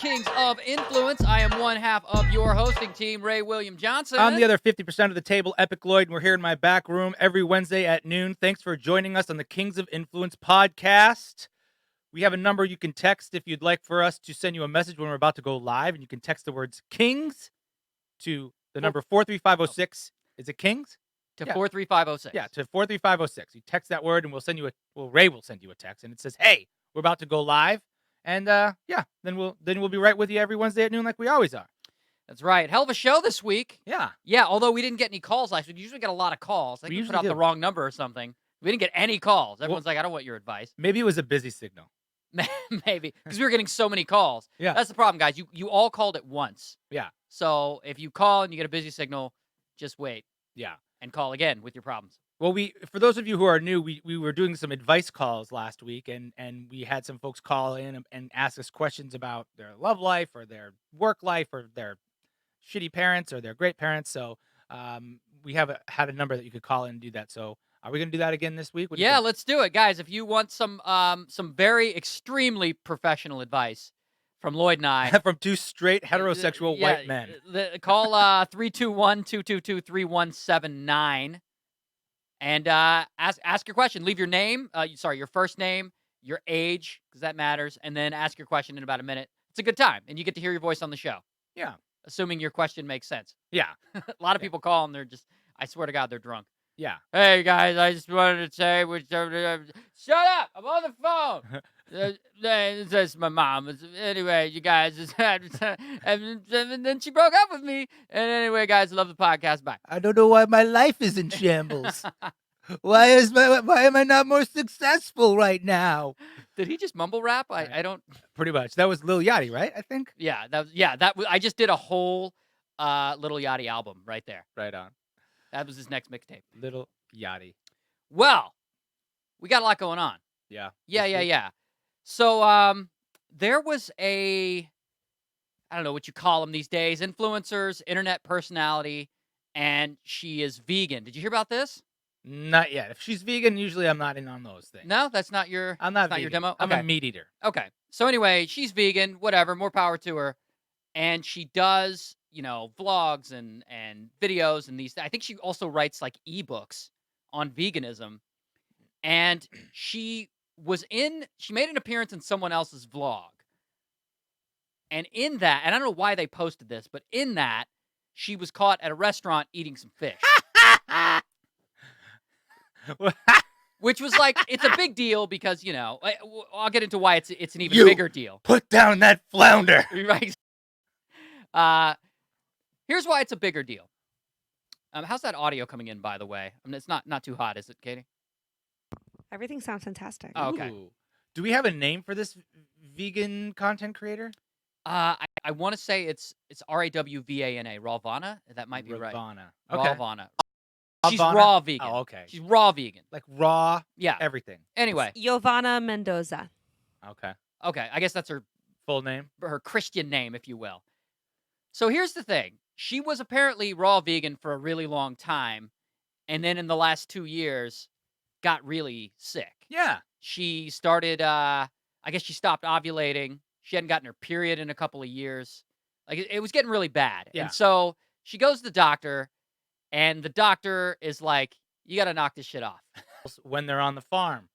Kings of Influence. I am one half of your hosting team, Ray William Johnson. I'm the other 50% of the table, Epic Lloyd, and we're here in my back room every Wednesday at noon. Thanks for joining us on the Kings of Influence podcast. We have a number you can text if you'd like for us to send you a message when we're about to go live, and you can text the words Kings to the number 43506. Is it Kings? To 43506. Yeah, to 43506. You text that word, and Ray will send you a text, and it says, "Hey, we're about to go live." And then we'll be right with you every Wednesday at noon, like we always are. That's right. Hell of a show this week. Yeah. Yeah, although we didn't get any calls last week. We usually get a lot of calls. I think we put out the wrong number or something. We didn't get any calls. Everyone's like, I don't want your advice. Maybe it was a busy signal. Maybe. Because we were getting so many calls. Yeah. That's the problem, guys. You all called at once. Yeah. So if you call and you get a busy signal, just wait. Yeah. And call again with your problems. Well, for those of you who are new, we were doing some advice calls last week, and we had some folks call in and ask us questions about their love life or their work life or their shitty parents or their great parents. So we had a number that you could call in and do that. So are we going to do that again this week? Yeah, let's do it, guys. If you want some very extremely professional advice from Lloyd and I. From two straight heterosexual white men. Call 321-222-3179 and ask your question. Leave your name, your first name, your age, because that matters, and then ask your question in about a minute. It's a good time, and you get to hear your voice on the show. Yeah. Assuming your question makes sense. Yeah. A lot of people call, and they're just, I swear to God, they're drunk. Yeah. Hey, guys, I just wanted to say, shut up! I'm on the phone! This is my mom. Anyway, you guys, and then she broke up with me. And anyway, guys, love the podcast. Bye. I don't know why my life is in shambles. Why am I not more successful right now? Did he just mumble rap? I don't. Pretty much. That was Lil Yachty, right? I think. Yeah, I just did a whole Little Yachty album right there. Right on. That was his next mixtape. Little Yachty. Well, we got a lot going on. Yeah. Yeah. So, there was I don't know what you call them these days, influencers, internet personality, and she is vegan. Did you hear about this? Not yet. If she's vegan, usually I'm not in on those things. No, that's not your. I'm not vegan. Your demo. I'm a meat eater. Okay. So anyway, she's vegan. Whatever. More power to her. And she does, vlogs and videos and these. I think she also writes like ebooks on veganism. And she made an appearance in someone else's vlog. And in that, and I don't know why they posted this, but in that, she was caught at a restaurant eating some fish. Which was like, it's a big deal because, I'll get into why it's an even bigger deal. Put down that flounder. Right. Here's why it's a bigger deal. How's that audio coming in, by the way? I mean, it's not too hot, is it, Katie? Everything sounds fantastic. Oh, okay. Ooh. Do we have a name for this vegan content creator? I want to say it's Rawvana. Rawvana? That might be right. Rawvana. Okay. Rawvana. She's raw vegan. Oh, okay. She's raw vegan. Like raw. Yeah. Everything. Anyway. Rawvana Mendoza. Okay. Okay. I guess that's her full name, her Christian name, if you will. So here's the thing. She was apparently raw vegan for a really long time, and then in the last 2 years, got really sick. Yeah. She started, I guess she stopped ovulating. She hadn't gotten her period in a couple of years. Like, it was getting really bad. Yeah. And so she goes to the doctor, and the doctor is like, you got to knock this shit off. When they're on the farm,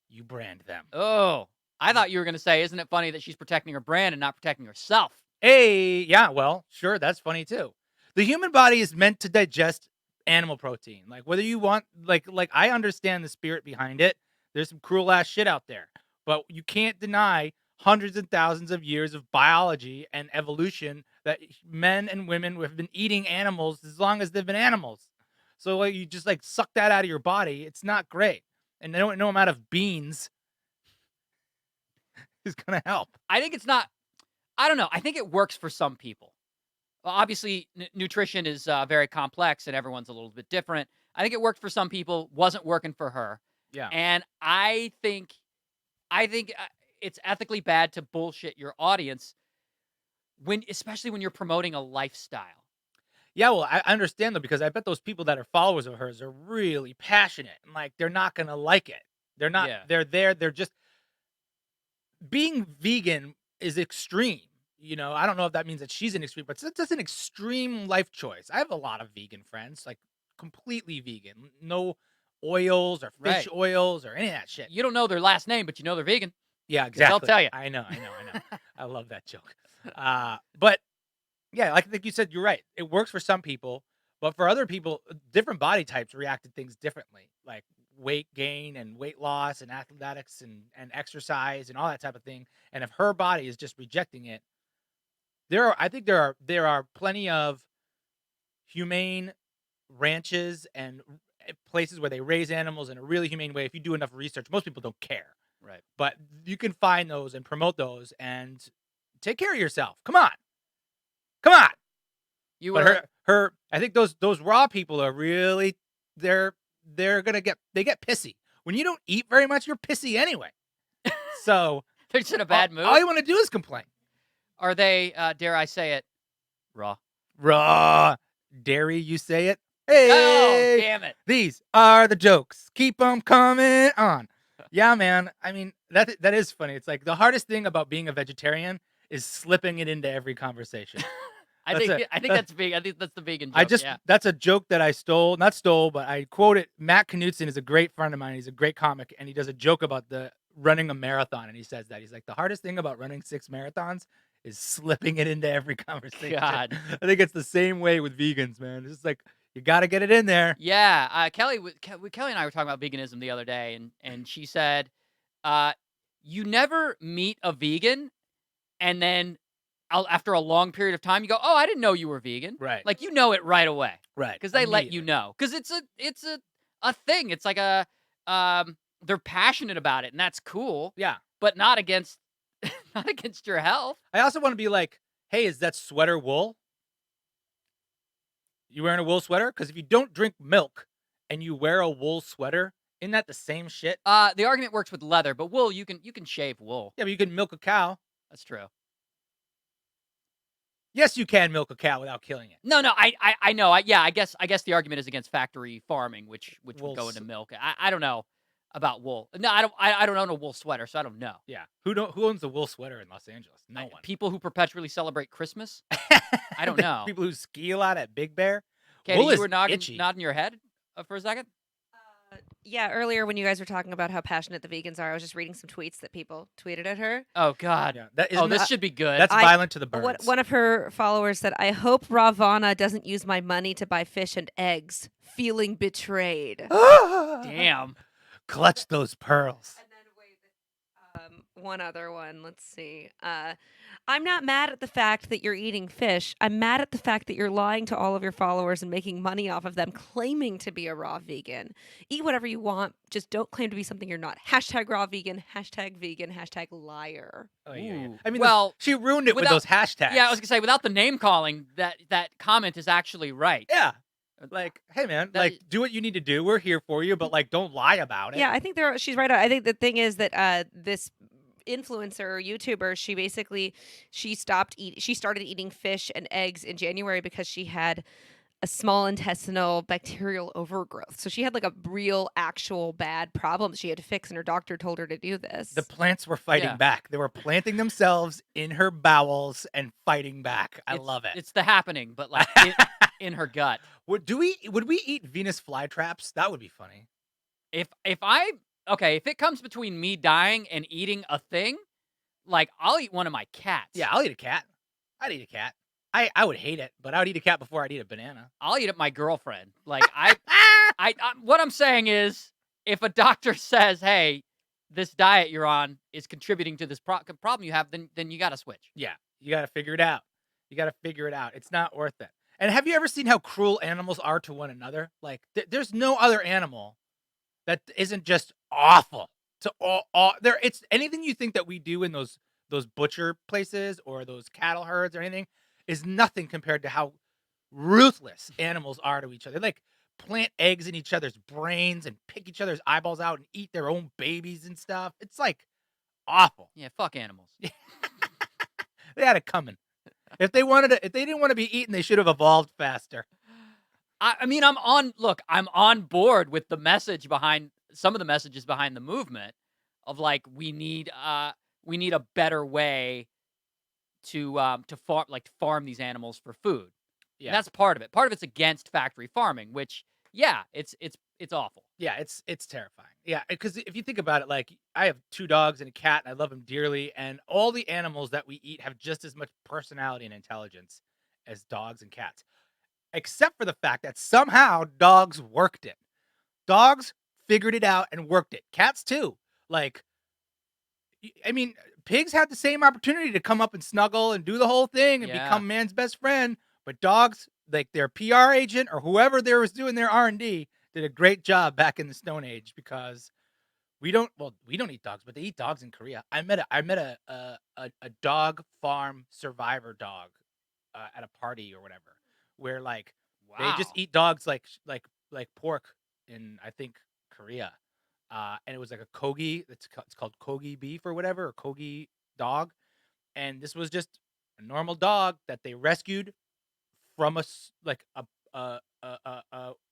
you brand them. Oh, I thought you were going to say, isn't it funny that she's protecting her brand and not protecting herself? Hey, yeah, well, sure, that's funny too. The human body is meant to digest animal protein. Like, whether you want, like I understand the spirit behind it. There's some cruel ass shit out there, but you can't deny hundreds and thousands of years of biology and evolution that men and women have been eating animals as long as they've been animals. So like, you just like suck that out of your body. It's not great. And no amount of beans is going to help. I think it's not, I don't know. I think it works for some people. Well, obviously, nutrition is very complex and everyone's a little bit different. I think it worked for some people, wasn't working for her. Yeah. And I think it's ethically bad to bullshit your audience especially when you're promoting a lifestyle. Yeah, well, I understand though, because I bet those people that are followers of hers are really passionate and like they're not gonna like it. They're not. Yeah. They're just being vegan is extreme. I don't know if that means that she's an extreme, but that's an extreme life choice. I have a lot of vegan friends, like completely vegan, no oils or fish Right. oils or any of that shit. You don't know their last name, but you know they're vegan. Yeah, 'Cause they'll exactly. tell you. I know. I love that joke. But yeah, like you said, you're right. It works for some people, but for other people, different body types react to things differently, like weight gain and weight loss and athletics and exercise and all that type of thing. And if her body is just rejecting it, I think there are plenty of humane ranches and places where they raise animals in a really humane way. If you do enough research, most people don't care. Right. But you can find those and promote those and take care of yourself. Come on. Come on. You But were her I think those raw people are really they're gonna get pissy. When you don't eat very much, you're pissy anyway. So they're just in a bad mood. all you want to do is complain. Are they, dare I say it, raw? Raw. Dairy, you say it. Oh, Hey, damn it. these are the jokes. Keep them coming on. Yeah, man. I mean, that is funny. It's like the hardest thing about being a vegetarian is slipping it into every conversation. I think that's big. I think that's the vegan joke. Yeah. That's a joke that I not stole, but I quoted. Matt Knutson is a great friend of mine. He's a great comic, and he does a joke about the running a marathon, and he says that he's like, the hardest thing about running 6 marathons is slipping it into every conversation. God. I think it's the same way with vegans, man. It's just like you got to get it in there. Yeah. Kelly and I were talking about veganism the other day, and she said, you never meet a vegan, and then after a long period of time, you go, "Oh, I didn't know you were vegan." Right. Like you know it right away, Right. because they let you know. Because it's a thing. It's like they're passionate about it, and that's cool. Yeah. But not against not against your health. I also want to be like, hey, is that sweater wool? You wearing a wool sweater? Because if you don't drink milk and you wear a wool sweater, isn't that the same shit? The argument works with leather, but wool you can shave wool. Yeah, but you can milk a cow. That's true. Yes, you can milk a cow without killing it. No, I know. I guess the argument is against factory farming, which would go into milk. I don't know about wool. No, I don't own a wool sweater, so I don't know. Yeah. Who owns a wool sweater in Los Angeles? No one. People who perpetually celebrate Christmas? I don't know. People who ski a lot at Big Bear? Katy, Wool you were itchy. nodding your head for a second? Yeah, earlier when you guys were talking about how passionate the vegans are, I was just reading some tweets that people tweeted at her. Oh, God. Yeah, This should be good. That's violent to the birds. One of her followers said, "I hope Rawvana doesn't use my money to buy fish and eggs. Feeling betrayed." Damn. Clutch those pearls. And then wait, one other one. Let's see. I'm not mad at the fact that you're eating fish. I'm mad at the fact that you're lying to all of your followers and making money off of them claiming to be a raw vegan. Eat whatever you want. Just don't claim to be something you're not. # raw vegan, # liar. Oh, yeah. Ooh. I mean, Well, she ruined it with those hashtags. Yeah, I was gonna say without the name calling, that comment is actually right. Yeah. Like, hey, man, like, do what you need to do. We're here for you, but, like, don't lie about it. Yeah, I think she's right. I think the thing is that this influencer or YouTuber, she started eating fish and eggs in January because she had a small intestinal bacterial overgrowth. So she had like a real actual bad problem that she had to fix, and her doctor told her to do this. The plants were fighting back. They were planting themselves in her bowels and fighting back. I love it. It's the happening, but like in her gut. Would we eat Venus flytraps? That would be funny. If it comes between me dying and eating a thing, like I'll eat one of my cats. Yeah, I'll eat a cat. I'd eat a cat. I would hate it, but I would eat a cat before I'd eat a banana. I'll eat up my girlfriend. Like what I'm saying is, if a doctor says, "Hey, this diet you're on is contributing to this problem you have," then you got to switch. Yeah, you got to figure it out. It's not worth it. And have you ever seen how cruel animals are to one another? Like, there's no other animal that isn't just awful to all there. It's anything you think that we do in those butcher places or those cattle herds or anything is nothing compared to how ruthless animals are to each other. They like plant eggs in each other's brains and pick each other's eyeballs out and eat their own babies and stuff. It's like awful. Yeah, fuck animals. They had it coming. If they didn't want to be eaten, they should have evolved faster. I mean, I'm on board with the message behind some of the messages behind the movement of like we need a better way farm these animals for food. And Yeah. that's part of it. Part of it's against factory farming, which it's awful. Yeah, it's terrifying. Yeah, because if you think about it, like I have 2 dogs and a cat, and I love them dearly, and all the animals that we eat have just as much personality and intelligence as dogs and cats, except for the fact that somehow dogs worked it. Dogs figured it out and worked it. Cats too. Like, I mean, pigs had the same opportunity to come up and snuggle and do the whole thing and Yeah. become man's best friend, but dogs, like their PR agent or whoever there was doing their R&D, did a great job back in the Stone Age because we don't eat dogs, but they eat dogs in Korea. I met a dog farm survivor dog at a party or whatever, where like they just Wow. eat dogs like pork in, I think, Korea. And it was like a kogi. It's called kogi beef or whatever, or kogi dog. And this was just a normal dog that they rescued from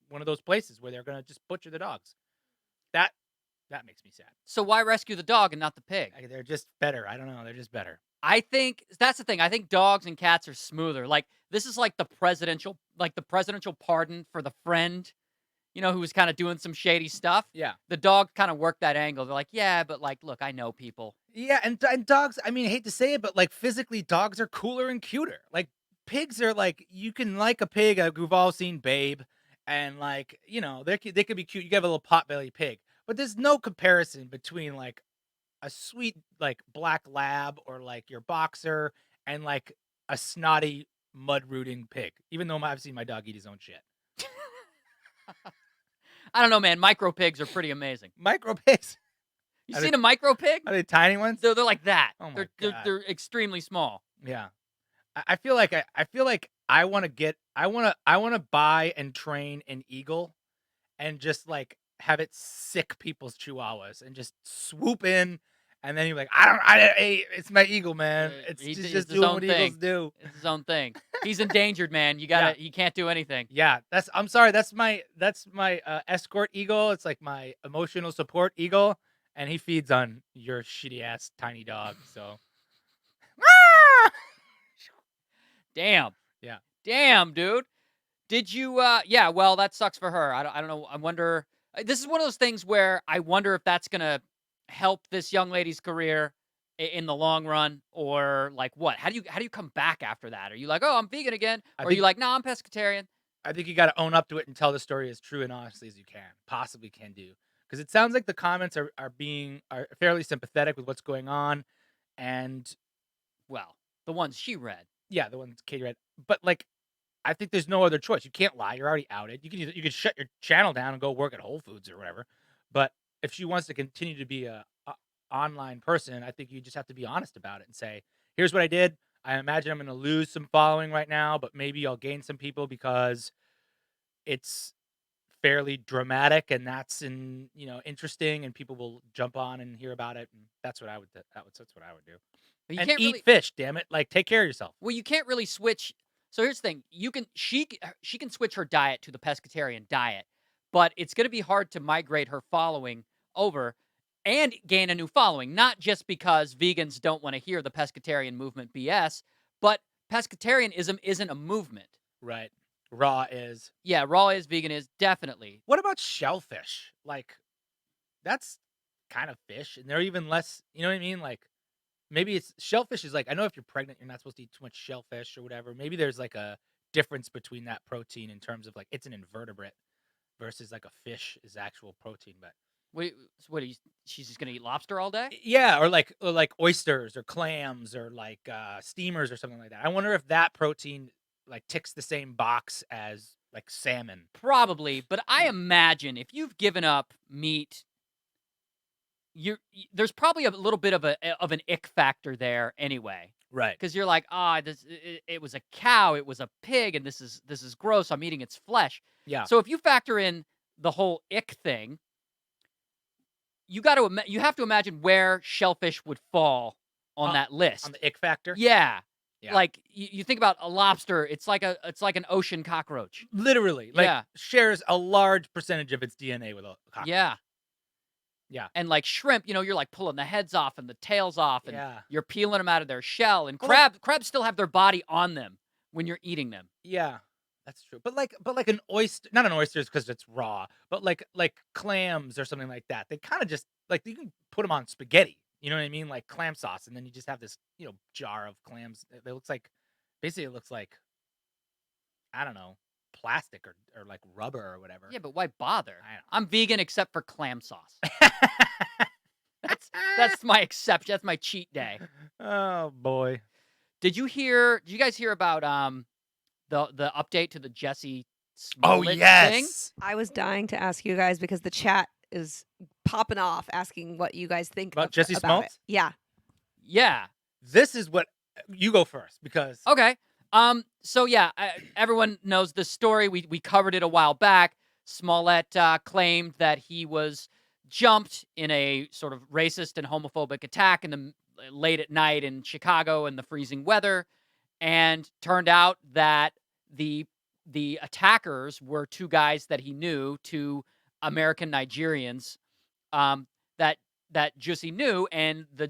one of those places where they're gonna just butcher the dogs. That that makes me sad. So why rescue the dog and not the pig? They're just better. I don't know. They're just better. I think that's the thing. I think dogs and cats are smoother. Like this is like the presidential pardon for the friend, who was kind of doing some shady stuff. Yeah. The dog kind of worked that angle. They're like, yeah, but like, look, I know people. Yeah, and dogs, I mean, I hate to say it, but like physically dogs are cooler and cuter. Like pigs are like, you can like a pig, we've all seen Babe, and like, they could be cute. You get a little potbelly pig. But there's no comparison between like a sweet like black lab or like your boxer and like a snotty mud rooting pig. Even though I've seen my dog eat his own shit. I don't know, man. Micro pigs are pretty amazing. Micro pigs. You seen a micro pig? Are they tiny ones? They're like that. Oh my God. They're extremely small. Yeah. I feel like I want to buy and train an eagle and just like have it sick people's chihuahuas and just swoop in, and then you're like, hey, it's my eagle, man. It's He's just his doing own what thing. eagles do. It's his own thing. He's endangered, man. He can't do anything. Yeah, I'm sorry, that's my escort eagle. It's like my emotional support eagle, and he feeds on your shitty ass tiny dog. So Damn. Yeah. Damn, dude. Did you yeah, well, that sucks for her. I don't know. I wonder this is one of those things where I wonder if that's going to help this young lady's career in the long run, or like what? How do you come back after that? Are you like, "Oh, I'm vegan again?" Or are you like, "No, I'm pescatarian?" I think you got to own up to it and tell the story as true and honestly as you possibly can do. Because it sounds like the comments are fairly sympathetic with what's going on, and Well, the ones she read. yeah, the ones Katie read. But like, I think there's no other choice. You can't lie. You're already outed. You can shut your channel down and go work at Whole Foods or whatever. But if she wants to continue to be a online person, I think you just have to be honest about it and say, "Here's what I did. I imagine I'm going to lose some following right now, but maybe I'll gain some people because it's fairly dramatic and that's interesting, and people will jump on and hear about it." And that's what I would do. That's what I would do. But you And can't eat really fish, damn it! Like, take care of yourself. Well, you can't really switch. So here's the thing: she can switch her diet to the pescatarian diet, but it's going to be hard to migrate her following over and gain a new following. Not just because vegans don't want to hear the pescatarian movement BS, but pescatarianism isn't a movement. Right. Raw is. Yeah, raw is, vegan is, definitely. What about shellfish? Like, that's kind of fish, and they're even less. You know what I mean? Like, maybe it's shellfish is like, I know if you're pregnant, you're not supposed to eat too much shellfish or whatever. Maybe there's like a difference between that protein in terms of like it's an invertebrate versus like a fish is actual protein. But She's just gonna eat lobster all day? yeah, or like oysters or clams or like steamers or something like that. I wonder if that protein like ticks the same box as like salmon. Probably, but I imagine if you've given up meat, there's probably a little bit of an ick factor there anyway, Right. because you're like, it was a cow, it was a pig, and this is gross. I'm eating its flesh. Yeah. So if you factor in the whole ick thing, you have to imagine where shellfish would fall on that list. On the ick factor? Yeah. Yeah. Like you think about a lobster, it's like an ocean cockroach. Literally. Like, Yeah. shares a large percentage of its DNA with a cockroach. Yeah. Yeah. And like shrimp, you're like pulling the heads off and the tails off, and Yeah. you're peeling them out of their shell. And Well, like crabs still have their body on them when you're eating them. yeah, that's true. But like an oyster, not an oysters because it's raw, but like clams or something like that. They kind of just like you can put them on spaghetti. You know what I mean? Like clam sauce, and then you just have this jar of clams. It looks like basically it looks like I don't know plastic or like rubber or whatever. Yeah, but why bother? I I'm vegan except for clam sauce. don't. That's my exception. That's my cheat day. Oh boy. Did you guys hear about the update to the Jussie Oh Smollett thing? yes. I was dying to ask you guys because the chat is popping off asking what you guys think About Jussie about Smollett? it. Yeah. Yeah. This is what you go first because Okay. So yeah, everyone knows the story. We covered it a while back. Smollett claimed that he was jumped in a sort of racist and homophobic attack in the late at night in Chicago in the freezing weather, and turned out that the attackers were two guys that he knew, two American Nigerians, that Jussie knew, and the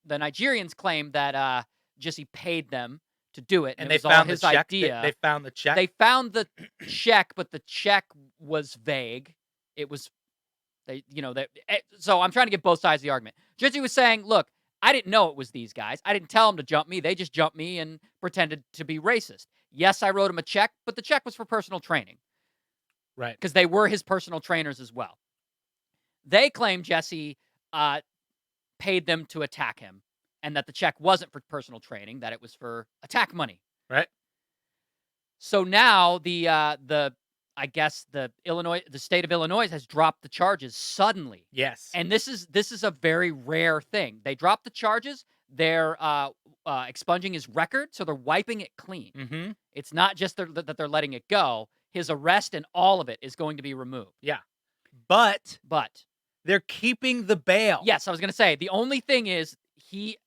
Nigerians claimed that Jussie paid them to do it, and it they was all found the his check. idea. They found the check. They found the check, but the check was vague. It was so I'm trying to get both sides of the argument. Jussie was saying, "Look, I didn't know it was these guys. I didn't tell them to jump me. They just jumped me and pretended to be racist. Yes, I wrote him a check, but the check was for personal training right. because they were his personal trainers as well." They claim Jussie paid them to attack him, and that the check wasn't for personal training, that it was for attack money. Right. So now I guess the state of Illinois has dropped the charges suddenly. Yes. And this is a very rare thing. They dropped the charges. They're expunging his record, so they're wiping it clean. Mm-hmm. It's not just that they're letting it go. His arrest and all of it is going to be removed. Yeah. But But they're keeping the bail. yes, I was going to say the only thing is he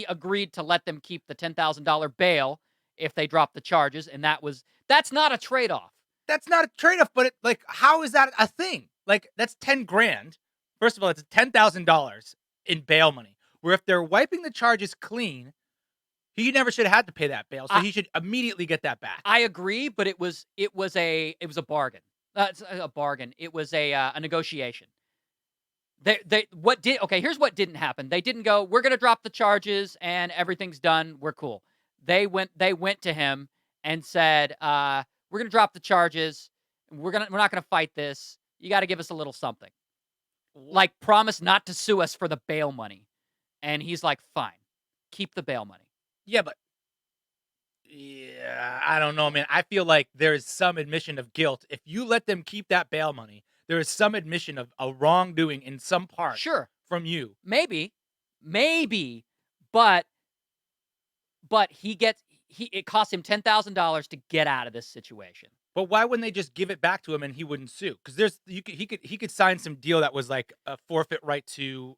agreed to let them keep the $10,000 bail if they drop the charges, and that's not a trade-off. That's not a trade-off, but how is that a thing? Like, that's 10 grand. First of all, it's $10,000 in bail money. Where if they're wiping the charges clean, he never should have had to pay that bail, so he should immediately get that back. I agree, but it was a bargain. It's a bargain. It was a negotiation. Here's what didn't happen. They didn't go, "We're going to drop the charges and everything's done. We're cool." They went to him and said, "We're going to drop the charges. We're not going to fight this. You got to give us a little something. Like, promise not to sue us for the bail money." And he's like, "Fine. Keep the bail money." Yeah, but I don't know, man. I feel like there is some admission of guilt. If you let them keep that bail money, there is some admission of a wrongdoing in some part Sure. from you. Maybe, but it cost him $10,000 to get out of this situation. But why wouldn't they just give it back to him and he wouldn't sue? Because he could sign some deal that was like a forfeit right to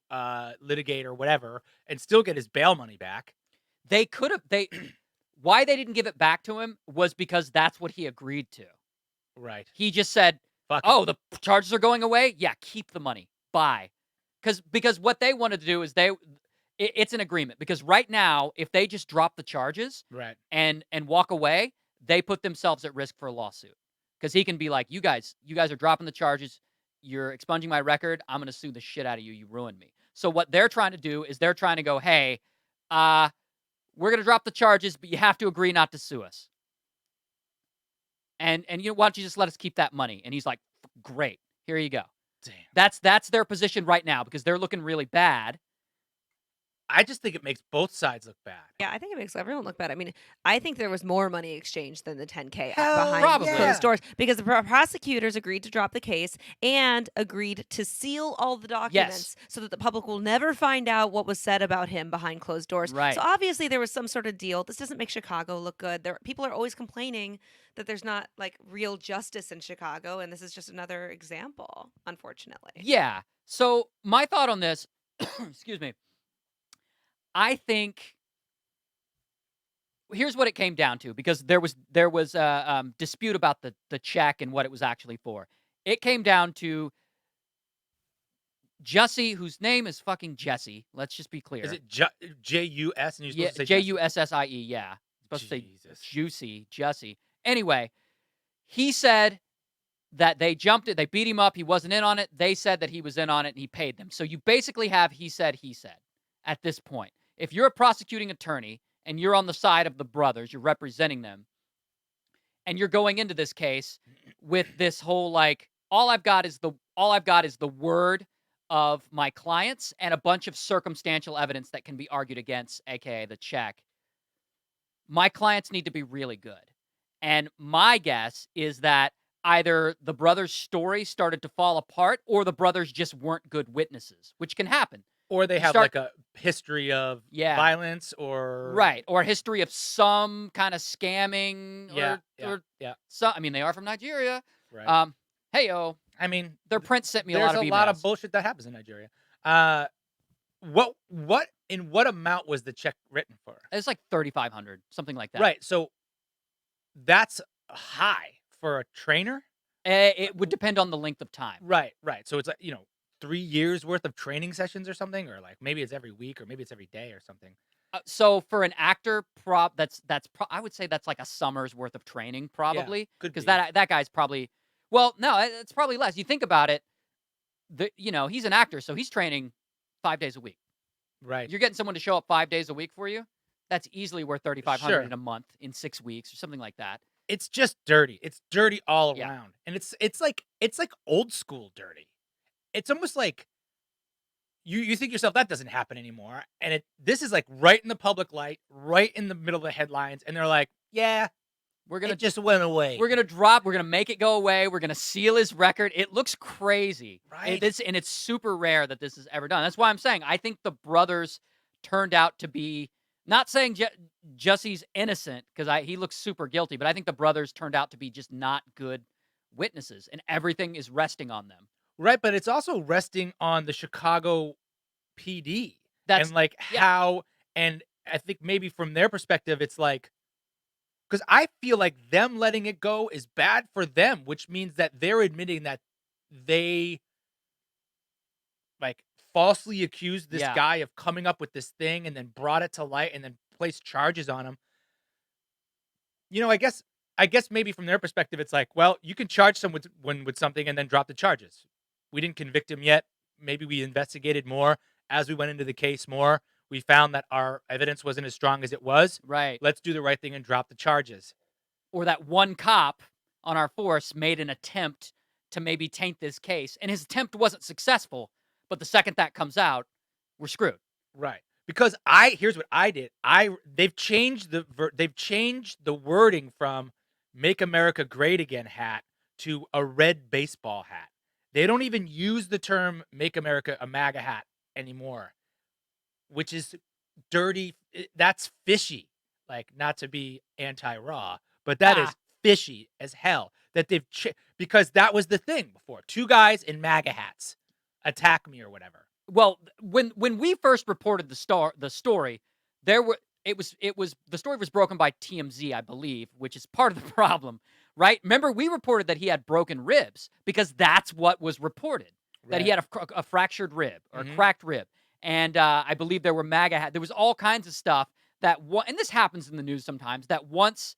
litigate or whatever, and still get his bail money back. They could have. Why they didn't give it back to him was because that's what he agreed to. Right. He just said, Fuck "Oh, the charges are going away. Yeah, keep the money. Bye." Because what they wanted to do is it's an agreement. Because right now, if they just drop the charges, right, and walk away, they put themselves at risk for a lawsuit. Because he can be like, you guys are dropping the charges. You're expunging my record. I'm going to sue the shit out of you. You ruined me. So what they're trying to do is they're trying to go, "Hey, we're going to drop the charges, but you have to agree not to sue us. And why don't you just let us keep that money?" And he's like, "Great. Here you go." Damn. That's their position right now because they're looking really bad. I just think it makes both sides look bad. Yeah, I think it makes everyone look bad. I mean, I think there was more money exchanged than the 10K Hell behind Probably. closed doors because the prosecutors agreed to drop the case and agreed to seal all the documents so that the public will never find out what was said about him behind closed doors. Right. So obviously there was some sort of deal. This doesn't make Chicago look good. People are always complaining that there's not like real justice in Chicago, and this is just another example, unfortunately. Yeah. So my thought on this, excuse me, I think here's what it came down to, because there was dispute about the check and what it was actually for. It came down to Jussie, whose name is fucking Jesse. Let's just be clear. Is it J-U-S and you're supposed Yeah, to say Jussie. Yeah, supposed to say Jesus. juicy, Jussie. Anyway, he said that they jumped it. They beat him up. He wasn't in on it. They said that he was in on it and he paid them. So you basically have he said at this point. If you're a prosecuting attorney and you're on the side of the brothers, you're representing them, and you're going into this case with this whole like all I've got is the word of my clients and a bunch of circumstantial evidence that can be argued against, aka the check. My clients need to be really good. And my guess is that either the brothers' story started to fall apart or the brothers just weren't good witnesses, which can happen. Or they You have start- like a history of Yeah. violence or Right. Or a history of some kind of scamming or some, I mean, they are from Nigeria. Right. Hey-o. I mean, Their prince sent me a there's lot of a emails. lot of bullshit that happens in Nigeria. What amount was the check written for? It's like 3,500, something like that. Right. So that's high for a trainer. It would depend on the length of time. Right. So it's like 3 years worth of training sessions or something, or like maybe it's every week, or maybe it's every day or something. So for an actor, I would say that's like a summer's worth of training, probably, could because be. that guy's probably, well, no, it's probably less. You think about it, he's an actor, so he's training 5 days a week. Right. You're getting someone to show up 5 days a week for you. That's easily worth 3,500 Sure. in a month, in 6 weeks, or something like that. It's just dirty. It's dirty all Yeah. around, and it's like old school dirty. It's almost like you think to yourself that doesn't happen anymore, and this is like right in the public light, right in the middle of the headlines, and they're like, yeah, We're gonna it just went away. We're gonna make it go away. We're gonna seal his record. It looks crazy, Right. And it's super rare that this is ever done. That's why I'm saying I think the brothers turned out to be, not saying Jussie's innocent because he looks super guilty, but I think the brothers turned out to be just not good witnesses, and everything is resting on them. Right, but it's also resting on the Chicago PD That's and like yeah. how, and I think maybe from their perspective, it's like, because I feel like them letting it go is bad for them, which means that they're admitting that they like falsely accused this Yeah. guy of coming up with this thing and then brought it to light and then placed charges on him. I guess maybe from their perspective, it's like, well, you can charge someone with something and then drop the charges. We didn't convict him yet. Maybe we investigated more as we went into the case more. We found that our evidence wasn't as strong as it was. Right. Let's do the right thing and drop the charges. Or that one cop on our force made an attempt to maybe taint this case, and his attempt wasn't successful. But the second that comes out, we're screwed. Right. Because here's what I did. They've changed the wording from "Make America Great Again" hat to a red baseball hat. They don't even use the term "Make America a MAGA hat" anymore, which is dirty. That's fishy. Like, not to be anti-Raw, but that is fishy as hell. That they've because that was the thing before. 2 guys in MAGA hats attack me or whatever. Well, when we first reported the story, the story was broken by TMZ, I believe, which is part of the problem, right? Remember, we reported that he had broken ribs because that's what was reported, that he had a fractured rib or a cracked rib, and I believe there were MAGA there was all kinds of stuff and this happens in the news sometimes, that once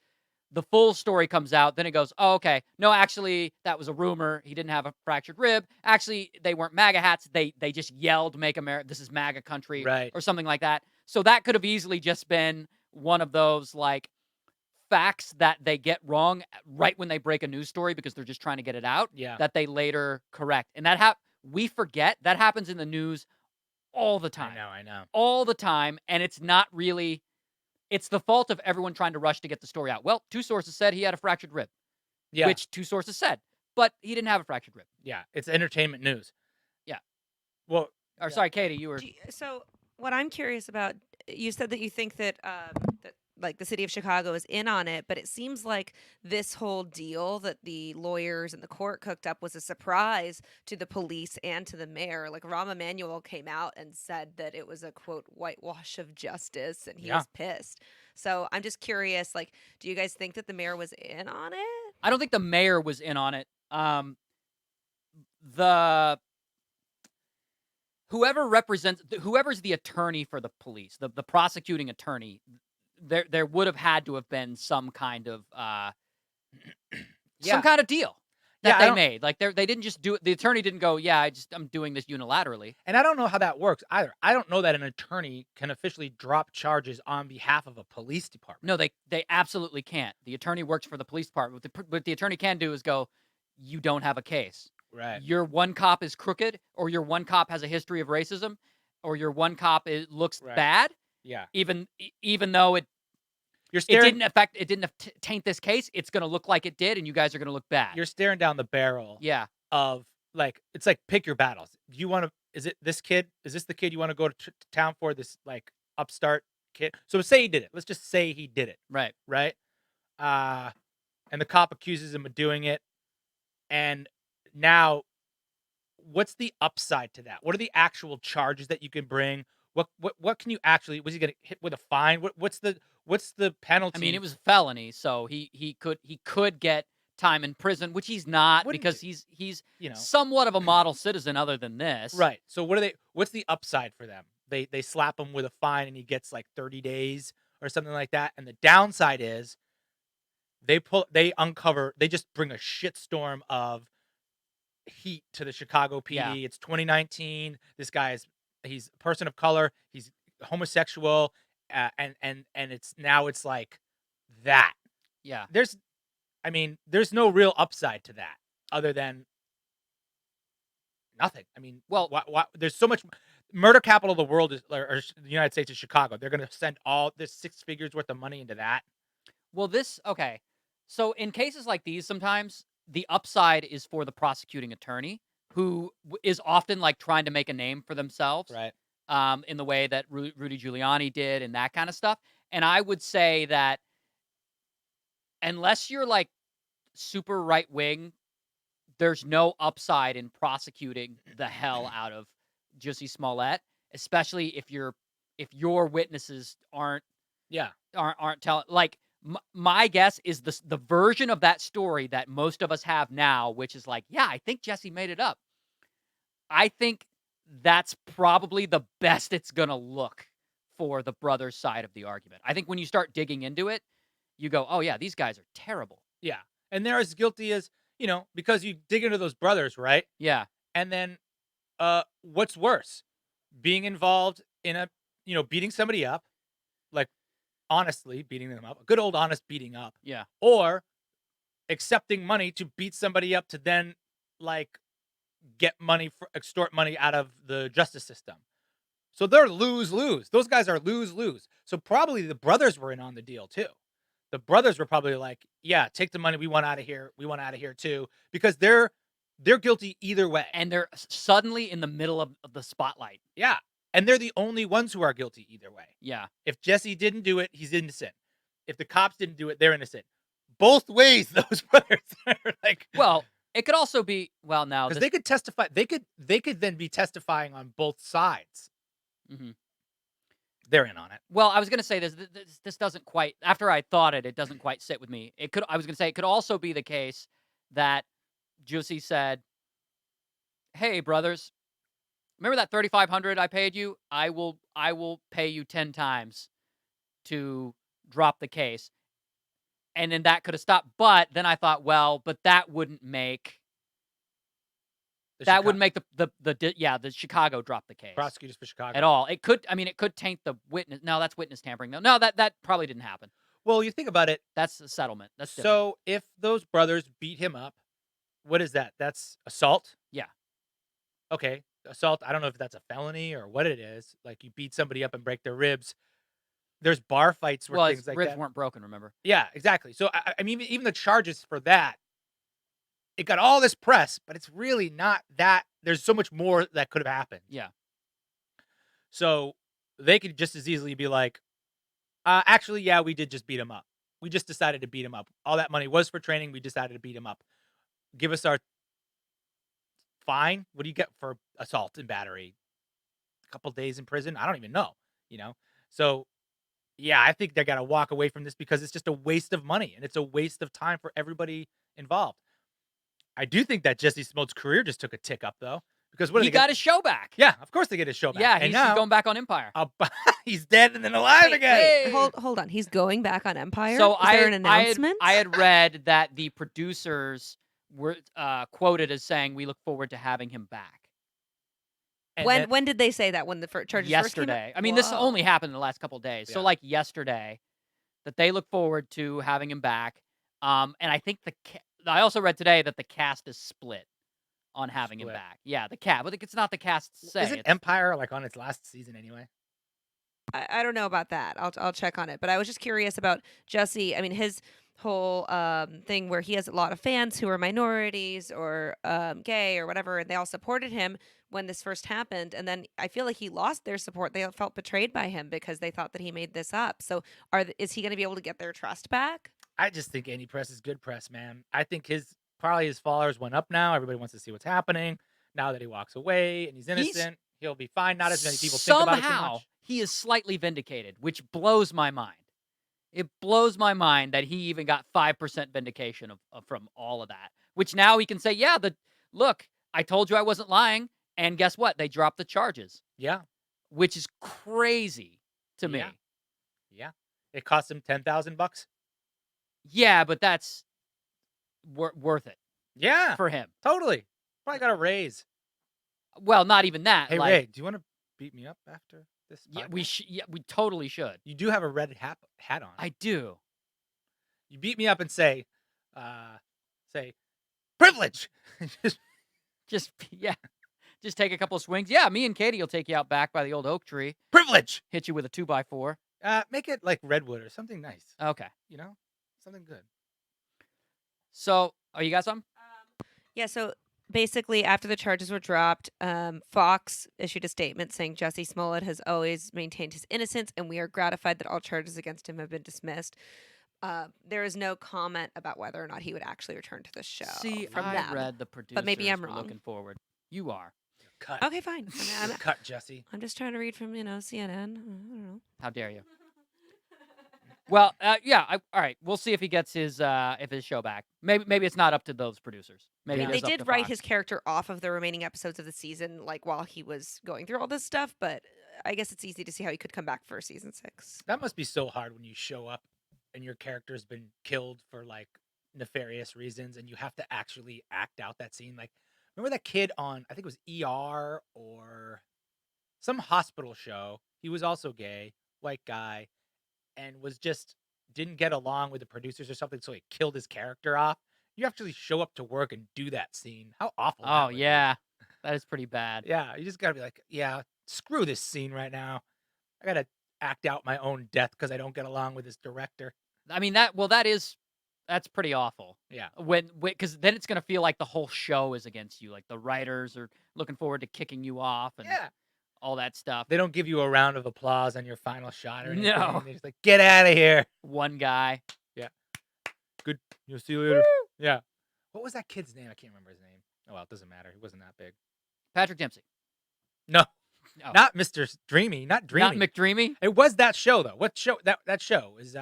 the full story comes out, then it goes, oh, okay, no, actually, that was a rumor. He didn't have a fractured rib. Actually, they weren't MAGA hats. They just yelled, "Make America, this is MAGA country," Right. or something like that. So that could have easily just been one of those, like, facts that they get wrong right when they break a news story because they're just trying to get it out, that they later correct. And we forget that happens in the news all the time. I know. All the time, and it's not really... It's the fault of everyone trying to rush to get the story out. Well, 2 sources said he had a fractured rib. Yeah. Which 2 sources said. But he didn't have a fractured rib. Yeah. It's entertainment news. Yeah. Well, or sorry, Katie, you were... So what I'm curious about, you said that you think that like the city of Chicago is in on it, but it seems like this whole deal that the lawyers and the court cooked up was a surprise to the police and to the mayor. Like, Rahm Emanuel came out and said that it was a, quote, whitewash of justice, and he was pissed. So I'm just curious, like, do you guys think that the mayor was in on it? I don't think the mayor was in on it. The whoever's the attorney for the police, the prosecuting attorney, there would have had to have been some kind of Yeah. deal Yeah, that I they don't made. Like they didn't just do it. The attorney didn't go, yeah, I'm doing this unilaterally. and I don't know how that works either. I don't know that an attorney can officially drop charges on behalf of a police department. No, they absolutely can't. The attorney works for the police department. What the attorney can do is go, you don't have a case. Right. Your one cop is crooked, or your one cop has a history of racism, or your one cop looks Right. bad. Yeah. Even though it You're staring didn't taint this case, it's going to look like it did, and you guys are going to look bad. you're staring down the barrel Yeah. of like it's like pick your battles. Do you want to is it this kid? Is this the kid you want to go to town for, this like upstart kid? So say he did it. Let's just say he did it, Right. right? And the cop accuses him of doing it. And now what's the upside to that? What are the actual charges that you can bring? What can you actually was he going to hit with a fine? What's the penalty? I mean, it was a felony, so he could get time in prison, which he's not Wouldn't because you? he's You know. somewhat of a model citizen other than this. Right. So what's the upside for them? They slap him with a fine and he gets like 30 days or something like that. And the downside is they just bring a shitstorm of heat to the Chicago PD. Yeah. It's 2019. This guy he's a person of color. He's homosexual. And it's like that. Yeah. There's no real upside to that other than nothing. I mean, Well- there's so much murder capital of the world or the United States is Chicago. They're going to send all this 6 figures worth of money into that. Well, okay. So in cases like these, sometimes the upside is for the prosecuting attorney, who is often like trying to make a name for themselves, Right. in the way that Rudy Giuliani did and that kind of stuff. And I would say that unless you're like super right wing, there's no upside in prosecuting the hell out of Jussie Smollett, especially if your witnesses aren't telling. Like my guess is the version of that story that most of us have now, which is like, yeah, I think Jussie made it up. I think that's probably the best it's gonna look for the brothers' side of the argument. I think when you start digging into it, you go, oh yeah, these guys are terrible. Yeah. And they're as guilty as, because you dig into those brothers, right? Yeah. And then what's worse? Being involved in beating somebody up, like honestly beating them up, a good old honest beating up. Yeah. Or accepting money to beat somebody up to then like extort money out of the justice system. So they're lose-lose. Those guys are lose-lose. So probably the brothers were in on the deal too. The brothers were probably like, yeah, take the money. We want out of here. We want out of here too. Because they're guilty either way. And they're suddenly in the middle of the spotlight. Yeah. And they're the only ones who are guilty either way. Yeah. If Jussie didn't do it, he's innocent. If the cops didn't do it, they're innocent. Both ways, those brothers are like. Well, it could also be, well, now because they could testify. They could then be testifying on both sides. Mhm. They're in on it. Well, I was going to say this doesn't quite, after I thought it doesn't quite sit with me. I was going to say it could also be the case that Jussie said, hey, brothers, remember that $3,500 I paid you? I will pay you 10 times to drop the case. And then that could have stopped. But then I thought, well, but that wouldn't make the Chicago drop the case. Prosecutors for Chicago At all. It could taint the witness. No, that's witness tampering. No, that probably didn't happen. Well, you think about it. That's a settlement. That's different. So if those brothers beat him up, what is that? That's assault? Yeah. Okay. Assault. I don't know if that's a felony or what it is. Like you beat somebody up and break their ribs. There's bar fights where things his like ribs that weren't broken, remember? Yeah, exactly. So I mean, even the charges for that, it got all this press, but it's really not that. There's so much more that could have happened. Yeah. So they could just as easily be like, actually, yeah, we did just beat him up. We just decided to beat him up. All that money was for training. We decided to beat him up. Give us our fine. What do you get for assault and battery? A couple days in prison? I don't even know, So, yeah, I think they got to walk away from this because it's just a waste of money and it's a waste of time for everybody involved. I do think that Jussie Smollett's career just took a tick up, though. Because what He got his show back. Yeah, of course they get his show back. Yeah, and he's now going back on Empire. he's dead and then alive Wait, again. Hey! Hold on. He's going back on Empire? So Is there an announcement? I had read that the producers were quoted as saying, "We look forward to having him back." And When did they say that? When the charges first came out? Yesterday. I mean, this Whoa. only happened in the last couple of days. So Yeah. like yesterday, that they look forward to having him back. And I think I also read today that the cast is split on having him Split. back. Yeah, the cast, but it's not the cast say. Isn't It's- Empire like on its last season anyway? I don't know about that. I'll check on it. But I was just curious about Jussie. I mean, his whole thing where he has a lot of fans who are minorities or gay or whatever, and they all supported him when this first happened. And then I feel like he lost their support. They felt betrayed by him because they thought that he made this up. So is he going to be able to get their trust back? I just think any press is good press, man. I think his followers went up now. Everybody wants to see what's happening. Now that he walks away and he's innocent, he'll be fine. Not as many people think about it too Somehow much. he is slightly vindicated, which blows my mind. It blows my mind that he even got 5% vindication from all of that. Which now he can say, yeah, look, I told you I wasn't lying, and guess what? They dropped the charges, Yeah. which is crazy to me. Yeah. Yeah. It cost him $10,000. Yeah, but that's worth it Yeah. for him. Totally. Probably got a raise. Well, not even that. Hey like, Ray, do you want to beat me up after this? yeah, podcast? we totally should. You do have a red hat on. I do. You beat me up and say privilege. Just take a couple of swings. Yeah, me and Katie will take you out back by the old oak tree. Privilege. Hit you with a 2x4. Make it like redwood or something nice. Okay. You know, something good. So, you got some? Yeah, so basically, after the charges were dropped, Fox issued a statement saying Jussie Smollett has always maintained his innocence, and we are gratified that all charges against him have been dismissed. There is no comment about whether or not he would actually return to the show. See, from I them. read the producers But maybe I'm were wrong. looking forward. You are. Cut. Okay, fine. I mean, Cut, Jussie. I'm just trying to read from CNN. I don't know. How dare you? Well, yeah. All right. We'll see if he gets his show back. Maybe it's not up to those producers. Maybe Yeah. it They is up to did write Fox. his character off of the remaining episodes of the season, like while he was going through all this stuff. But I guess it's easy to see how he could come back for season 6. That must be so hard when you show up and your character's been killed for like nefarious reasons and you have to actually act out that scene. Like, remember that kid on, I think it was ER or some hospital show? He was also gay, white guy, and didn't get along with the producers or something, so he killed his character off. You actually show up to work and do that scene. How awful. that Oh would be. yeah, that is pretty bad. Yeah, you just gotta be like, yeah, screw this scene right now. I gotta act out my own death because I don't get along with this director. I mean that's pretty awful. Yeah. Because then it's gonna feel like the whole show is against you. Like the writers are looking forward to kicking you off and Yeah. all that stuff. They don't give you a round of applause on your final shot or anything. No. They're just like, get out of here. One guy. Good. You'll see you later. Yeah. What was that kid's name? I can't remember his name. Oh, well, it doesn't matter. He wasn't that big. Patrick Dempsey. No. Oh. Not Mr. Dreamy. Not Dreamy. Not McDreamy. It was that show, though. What show? That show is,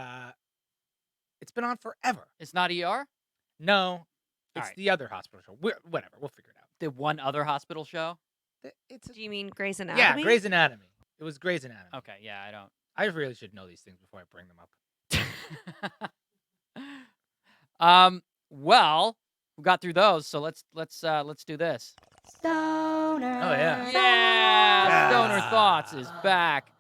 it's been on forever. It's not ER. No. It's right. the other hospital show. Whatever. We'll figure it out. The one other hospital show. It's Do you mean Grey's Anatomy? Yeah, Grey's Anatomy. It was Grey's Anatomy. Okay. Yeah, I don't. I really should know these things before I bring them up. Well, we got through those, so let's do this. Stoner. Oh, yeah. Yeah, Stoner Thoughts is back.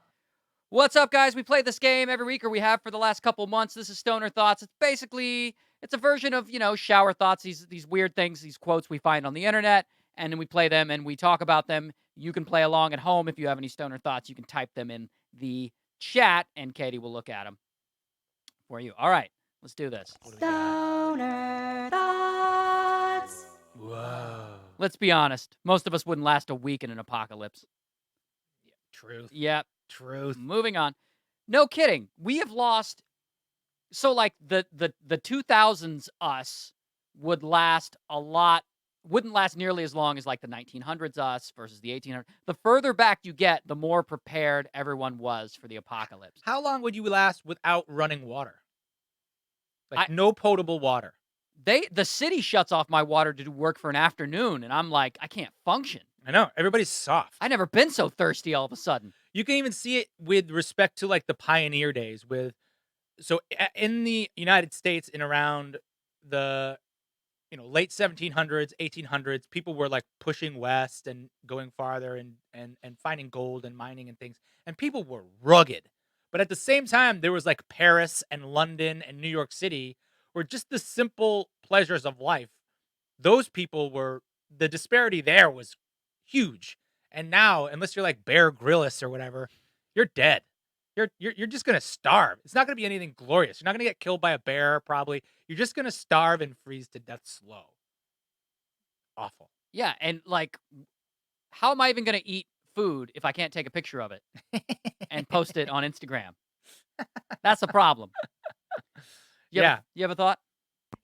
What's up, guys? We play this game every week, or we have for the last couple months. This is Stoner Thoughts. It's a version of shower thoughts. These weird things, these quotes we find on the internet, and then we play them and we talk about them. You can play along at home if you have any Stoner Thoughts. You can type them in the chat, and Katie will look at them for you. All right, let's do this. What do we got? Stoner thoughts. Whoa. Let's be honest. Most of us wouldn't last a week in an apocalypse. Truth. Yep. Truth. Moving on. No kidding. We have lost. So like the 2000s us would last a lot. Wouldn't last nearly as long as like the 1900s us versus the 1800s. The further back you get, the more prepared everyone was for the apocalypse. How long would you last without running water? Like no potable water. The city shuts off my water to do work for an afternoon, and I'm like, I can't function. I know. Everybody's soft. I never been so thirsty all of a sudden. You can even see it with respect to like the pioneer days in the United States in around the late 1700s, 1800s, people were like pushing west and going farther and finding gold and mining and things. And people were rugged. But at the same time, there was like Paris and London and New York City where just the simple pleasures of life, those people were, the disparity there was huge. And now, unless you're like Bear Grylls or whatever, you're dead. You're just gonna starve. It's not gonna be anything glorious. You're not gonna get killed by a bear, probably. You're just gonna starve and freeze to death slow. Awful. Yeah, and like, how am I even gonna eat food if I can't take a picture of it and post it on Instagram? That's a problem. You have a thought?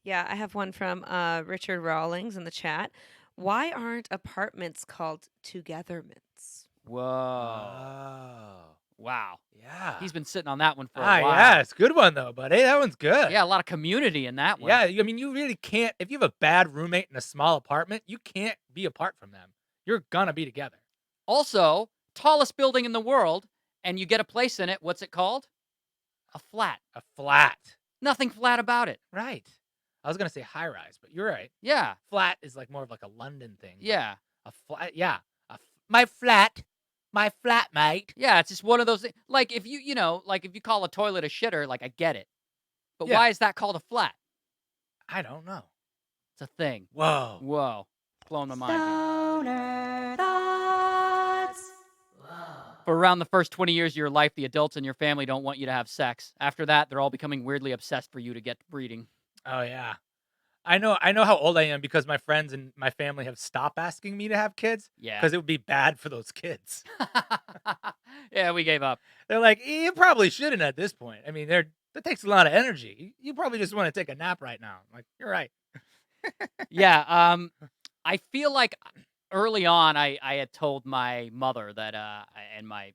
Yeah, I have one from Richard Rawlings in the chat. Why aren't apartments called togetherments? Whoa. Oh. Wow. Yeah. He's been sitting on that one for a Ah, while. yeah, it's a good one though, buddy. That one's good. Yeah, a lot of community in that one. Yeah, I mean, you really can't. If you have a bad roommate in a small apartment, you can't be apart from them. You're gonna be together. Also, tallest building in the world, and you get a place in it. What's it called? A flat. A flat. Nothing flat about it. Right. I was gonna say high rise, but you're right. Yeah. Flat is like more of like a London thing. but Yeah. A flat. Yeah. My flat. My flatmate. Yeah, it's just one of those things. Like if like if you call a toilet a shitter, like I get it. But Yeah. why is that called a flat? I don't know. It's a thing. Whoa. Whoa. Blowing my mind. Stoner thoughts. For around the first 20 years of your life, the adults in your family don't want you to have sex. After that, they're all becoming weirdly obsessed for you to get breeding. Oh yeah. I know how old I am because my friends and my family have stopped asking me to have kids Yeah. because it would be bad for those kids. Yeah, we gave up. They're like, you probably shouldn't at this point. I mean, that takes a lot of energy. You probably just want to take a nap right now. I'm like, you're right. Yeah. I feel like early on, I had told my mother that, and my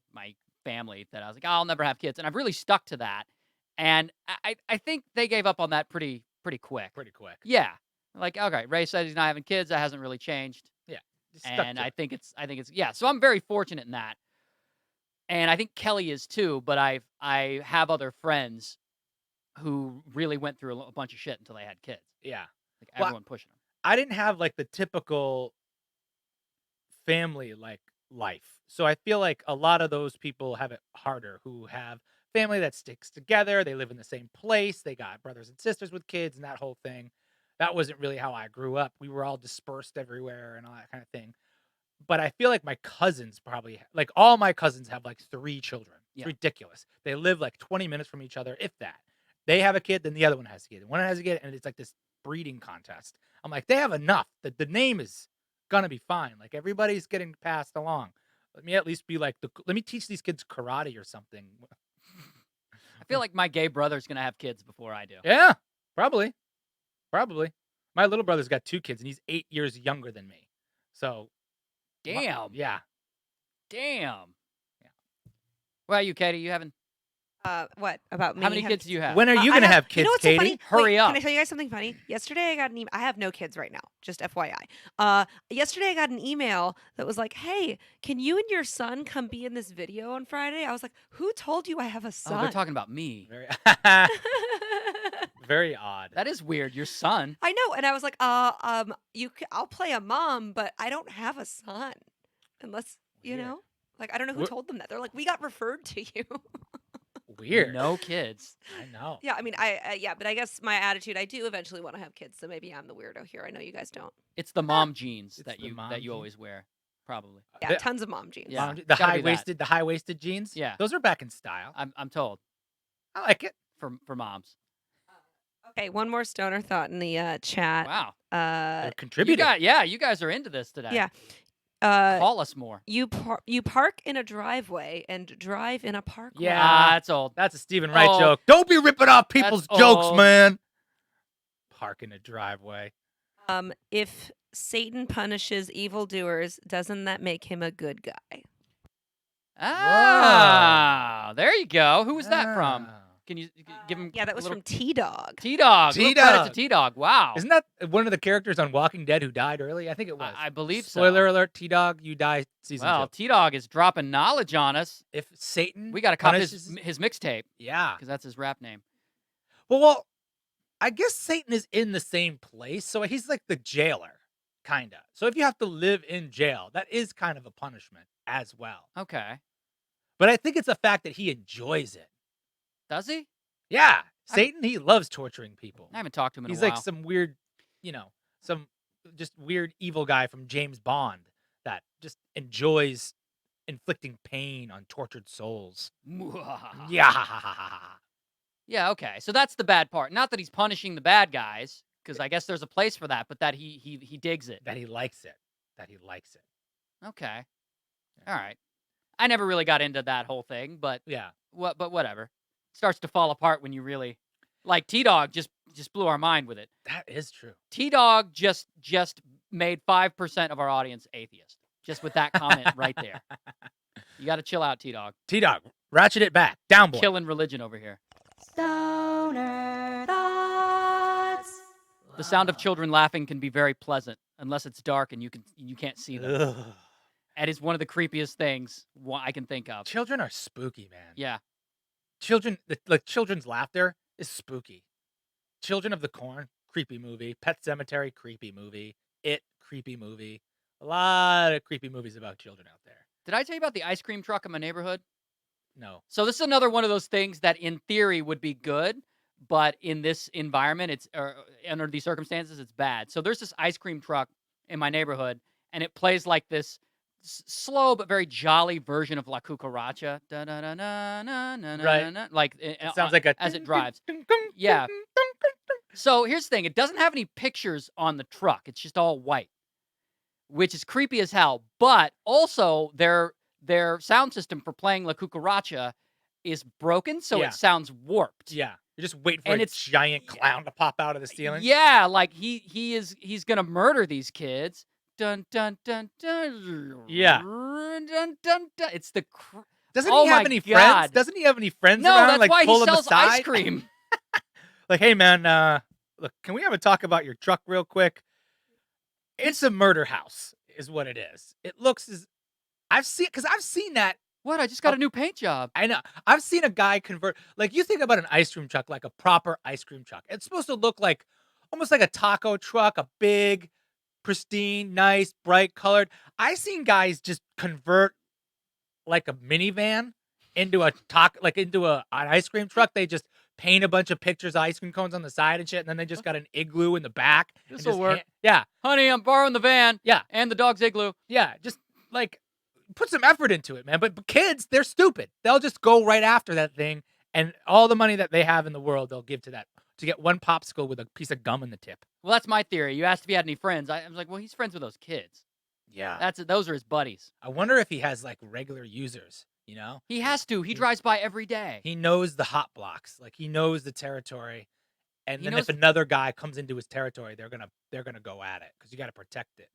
family that I was like, I'll never have kids, and I've really stuck to that. And I think they gave up on that pretty quick. Pretty quick. Yeah. Like, okay, Ray said he's not having kids. That hasn't really changed. Just stuck And to I it. think it's yeah. So I'm very fortunate in that. And I think Kelly is too, but I have other friends who really went through a bunch of shit until they had kids. Yeah. Like Well, everyone pushing them. I didn't have like the typical family like life. So I feel like a lot of those people have it harder who have family that sticks together. They live in the same place. They got brothers and sisters with kids and that whole thing. That wasn't really how I grew up. We were all dispersed everywhere and all that kind of thing. But I feel like my cousins probably, like all my cousins have like 3 children. It's Yeah. ridiculous. They live like 20 minutes from each other, if that. They have a kid, then the other one has a kid. One has a kid, and it's like this breeding contest. I'm like, they have enough. The name is gonna be fine. Like everybody's getting passed along. Let me at least be like, let me teach these kids karate or something. I feel like my gay brother's gonna have kids before I do. Yeah, probably. My little brother's got 2 kids, and he's 8 years younger than me. So, Damn. yeah. Damn. Yeah. Well, you, Katie, you haven't. What about me? How many having kids do you have? When are you I gonna have- have You kids, know what's so Katie? funny? Hurry Wait, up. Can I tell you guys something funny? Yesterday I got an email. I have no kids right now, just FYI. Yesterday I got an email that was like, "Hey, can you and your son come be in this video on Friday?" I was like, "Who told you I have a Oh, son?" they're talking about me. Very, very odd. That is weird. Your son. I know, and I was like, I'll play a mom, but I don't have a son, unless you Weird. know, like I don't know who Wh- told them that. They're like, we got referred to you. Weird. No kids. I know. Yeah, I mean, yeah, but I guess my attitude, I do eventually want to have kids, so maybe I'm the weirdo here. I know you guys don't. It's the mom jeans It's that the you mom that you jeans. always wear, probably. Yeah, The- tons of mom jeans. Yeah. The gotta be high that. waisted, jeans. Yeah. Those are back in style. I'm told I like it. for moms. Okay, one more stoner thought in the chat. Wow. They're You contributing. you guys are into this today. Yeah. Call us more. You park in a driveway and drive in a parkway. Yeah. That's old. That's a Stephen Wright Oh. joke. Don't be ripping off people's jokes, old. man. Park in a driveway. If Satan punishes evildoers, doesn't that make him a good guy? Ah, there you go. Who was that from? Ah. Can you give him? Yeah, that a was little from T-Dog. T-Dog. Little credit to T-Dog. T-Dog. Wow. Isn't that one of the characters on Walking Dead who died early? I think it was. I believe so. Spoiler alert, T-Dog, you die season Well, 2. T-Dog is dropping knowledge on us. If Satan We got to cop punishes... his mixtape Yeah. because that's his rap name. Well, I guess Satan is in the same place, so he's like the jailer, kind of. So if you have to live in jail, that is kind of a punishment as well. Okay. But I think it's the fact that he enjoys it. Does he? Yeah. Satan, he loves torturing people. I haven't talked to him in He's a while. like some weird, some just weird evil guy from James Bond that just enjoys inflicting pain on tortured souls. Yeah. Yeah, okay. So that's the bad part. Not that he's punishing the bad guys, because I guess there's a place for that, but that he digs it. That he likes it. That he likes it. Okay. All right. I never really got into that whole thing, but Yeah. but whatever. Starts to fall apart when you really like T-Dog just blew our mind with it. That is true. T-Dog just made 5% of our audience atheist. Just with that comment right there. You got to chill out, T-Dog. T-Dog, ratchet it back. Down, boy. Killing religion over here. Stoner Thoughts. The sound of children laughing can be very pleasant unless it's dark and you can't see them. Ugh. That is one of the creepiest things I can think of. Children are spooky, man. Yeah. Children's laughter is spooky. Children of the Corn, creepy movie. Pet Sematary, creepy movie. It, creepy movie. A lot of creepy movies about children out there. Did I tell you about the ice cream truck in my neighborhood? No. So this is another one of those things that in theory would be good, but in this environment, under these circumstances, it's bad. So there's this ice cream truck in my neighborhood, and it plays like this slow but very jolly version of La Cucaracha. Right. Like It sounds like as it drives. Yeah. So here's the thing. It doesn't have any pictures on the truck. It's just all white, which is creepy as hell. But also their sound system for playing La Cucaracha is broken, so Yeah. it sounds warped. Yeah. You're just waiting for And a it's- giant clown to pop out of the ceiling. Yeah, like he's gonna murder these kids. Dun dun dun dun. Yeah. Dun dun dun. It's the Doesn't Oh he have my any God. friends? Doesn't he have any friends no. around? That's Like why pull he him sells aside? ice cream. Like, hey man, look, can we have a talk about your truck real quick? It's a murder house, is what it is. It looks as I've seen that. What? I just got a new paint job. I know. I've seen a guy convert. Like, you think about an ice cream truck, like a proper ice cream truck. It's supposed to look like almost like a taco truck, a big, pristine, nice, bright colored. I've seen guys just convert like a minivan into a an ice cream truck. They just paint a bunch of pictures of ice cream cones on the side and shit, and then they just got an igloo in the back. and This'll just work. Yeah, Honey, I'm borrowing the van. Yeah. And the dog's igloo. yeah. Just like put some effort into it, man. But kids, they're stupid. They'll just go right after that thing, and all the money that they have in the world, they'll give to that to get one popsicle with a piece of gum in the tip. Well, that's my theory. You asked if he had any friends. I was like, well, he's friends with those kids. Yeah. Those are his buddies. I wonder if he has like regular users. You know, He has to. He drives by every day. he knows the hot blocks. Like he knows the territory, and He then knows- if another guy comes into his territory, they're gonna go at it because you got to protect it.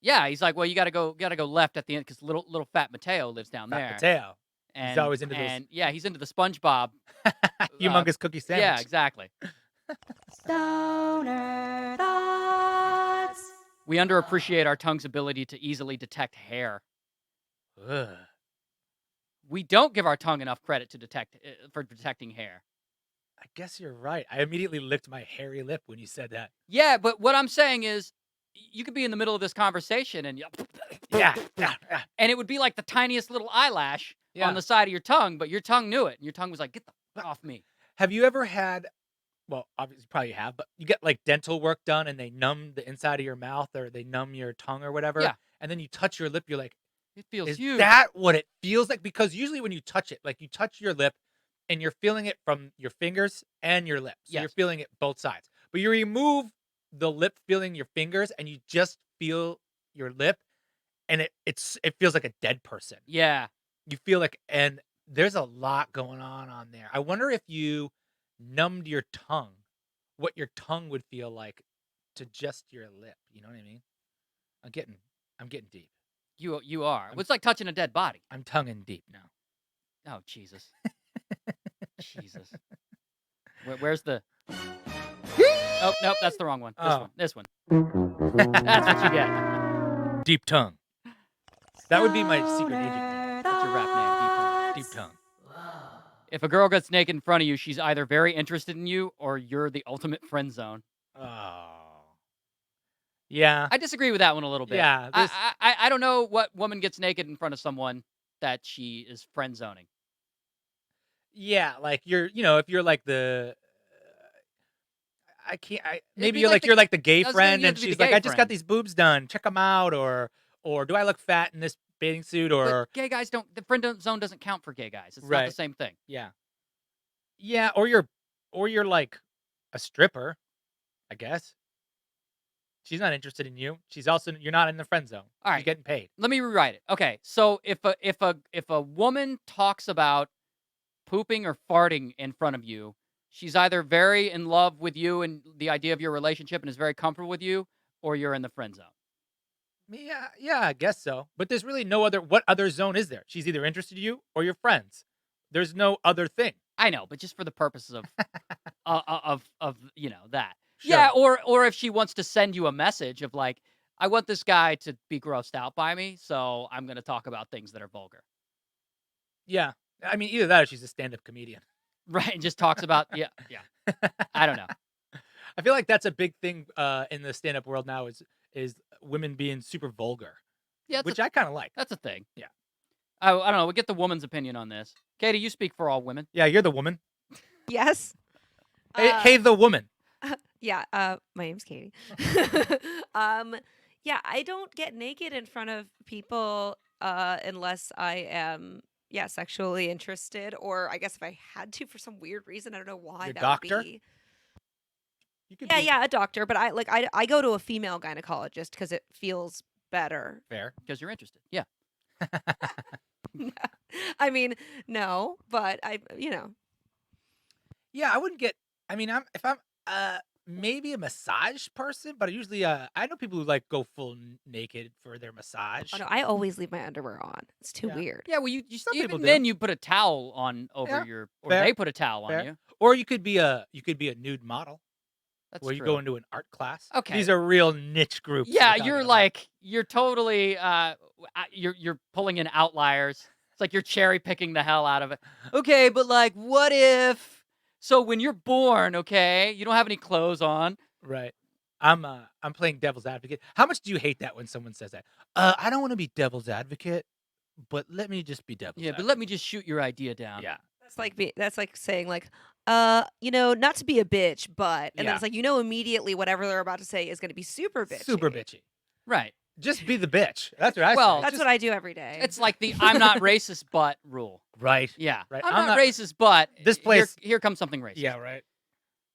Yeah, he's like, well, you got to go left at the end because little fat Mateo lives down Fat there. Mateo, And, always into those- and yeah, he's into the SpongeBob. humongous cookie sandwich. Yeah, exactly. Stoner Thoughts. We underappreciate our tongue's ability to easily detect hair. Ugh. We don't give our tongue enough credit to for detecting hair. I guess you're right. I immediately licked my hairy lip when you said that. Yeah, but what I'm saying is, you could be in the middle of this conversation and Yeah. and it would be like the tiniest little eyelash Yeah. on the side of your tongue, but your tongue knew it. And your tongue was like, get the fuck off me. Have you ever had? Well, obviously, you probably have, but you get like dental work done and they numb the inside of your mouth or they numb your tongue or whatever. Yeah. And then you touch your lip, you're like, It feels is huge. that what it feels like? Because usually when you touch it, like you touch your lip and you're feeling it from your fingers and your lips. So you're Yes. feeling it both sides. But you remove the lip feeling your fingers and you just feel your lip and it feels like a dead person. Yeah. You feel like, and there's a lot going on there. I wonder if you numbed your tongue, what your tongue would feel like to just your lip. You know what I mean? I'm getting deep. You are. It's like touching a dead body. I'm tonguing deep now. Oh, Jesus. Jesus. Where's the? Oh nope, that's the wrong one. This one. That's what you get. Deep tongue. That would be my secret agent name. That's your rap name, Deep tongue. If a girl gets naked in front of you, she's either very interested in you or you're the ultimate friend zone. Oh. Yeah. I disagree with that one a little bit. Yeah, this- I don't know what woman gets naked in front of someone that she is friend zoning. Yeah, like if you're like the I can't. Maybe be you're like like you're like the gay I was gonna- friend, you have and to be the she's like, gay "I just got friend. these boobs done. Check them out," or do I look fat in this bathing suit? Or But gay guys don't. The friend zone doesn't count for gay guys. It's not Right. the same thing. yeah, or you're like a stripper, I guess. She's not interested in you. You're not in the friend zone. All She's right. getting paid. Let me rewrite it. Okay, so if a woman talks about pooping or farting in front of you, she's either very in love with you and the idea of your relationship and is very comfortable with you, or you're in the friend zone. Yeah, I guess so. But there's really no other. What other zone is there? She's either interested in you or your friends. There's no other thing. I know, but just for the purposes of that. Sure. Yeah, or if she wants to send you a message of like, I want this guy to be grossed out by me, so I'm going to talk about things that are vulgar. Yeah. I mean, either that or she's a stand-up comedian. Right, and just talks about yeah. I don't know. I feel like that's a big thing in the stand-up world now is women being super vulgar, Yeah, which I kind of like. that's a thing. Yeah. I don't know. We'll get the woman's opinion on this. Katie, you speak for all women. Yeah, you're the woman. Yes. Hey, the woman. Yeah, my name's Katie. Yeah, I don't get naked in front of people unless I am sexually interested, or I guess if I had to for some weird reason. I don't know why Your that doctor? would be. You could Yeah, be yeah, a doctor, but I go to a female gynecologist because it feels better. fair. Because you're interested. Yeah. I mean, no, but Yeah, I wouldn't get. I mean, if I'm maybe a massage person, but usually I know people who like go full naked for their massage. oh no, I always leave my underwear on. It's too Yeah. weird. Yeah, well, you Some people even do. then you put a towel on over Yeah, your, or fair, they put a towel fair. on you. Or you could be a nude model That's where true. you go into an art class. Okay. These are real niche groups. Yeah, we're talking you're about. like you're totally you're pulling in outliers. It's like you're cherry picking the hell out of it. Okay, but like what if when you're born, okay, you don't have any clothes on. Right. I'm playing devil's advocate. How much do you hate that when someone says that? I don't want to be devil's advocate, but let me just be devil's Yeah, advocate. but let me just shoot your idea down. Yeah. That's like saying like, not to be a bitch, but and Yeah. then it's like immediately whatever they're about to say is going to be super bitchy. Super bitchy. Right. Just be the bitch. That's what I Well, say. That's Just- what I do every day. It's like the I'm not racist but rule. right. Yeah. Right. I'm not racist but This place- here comes something racist. Yeah, right.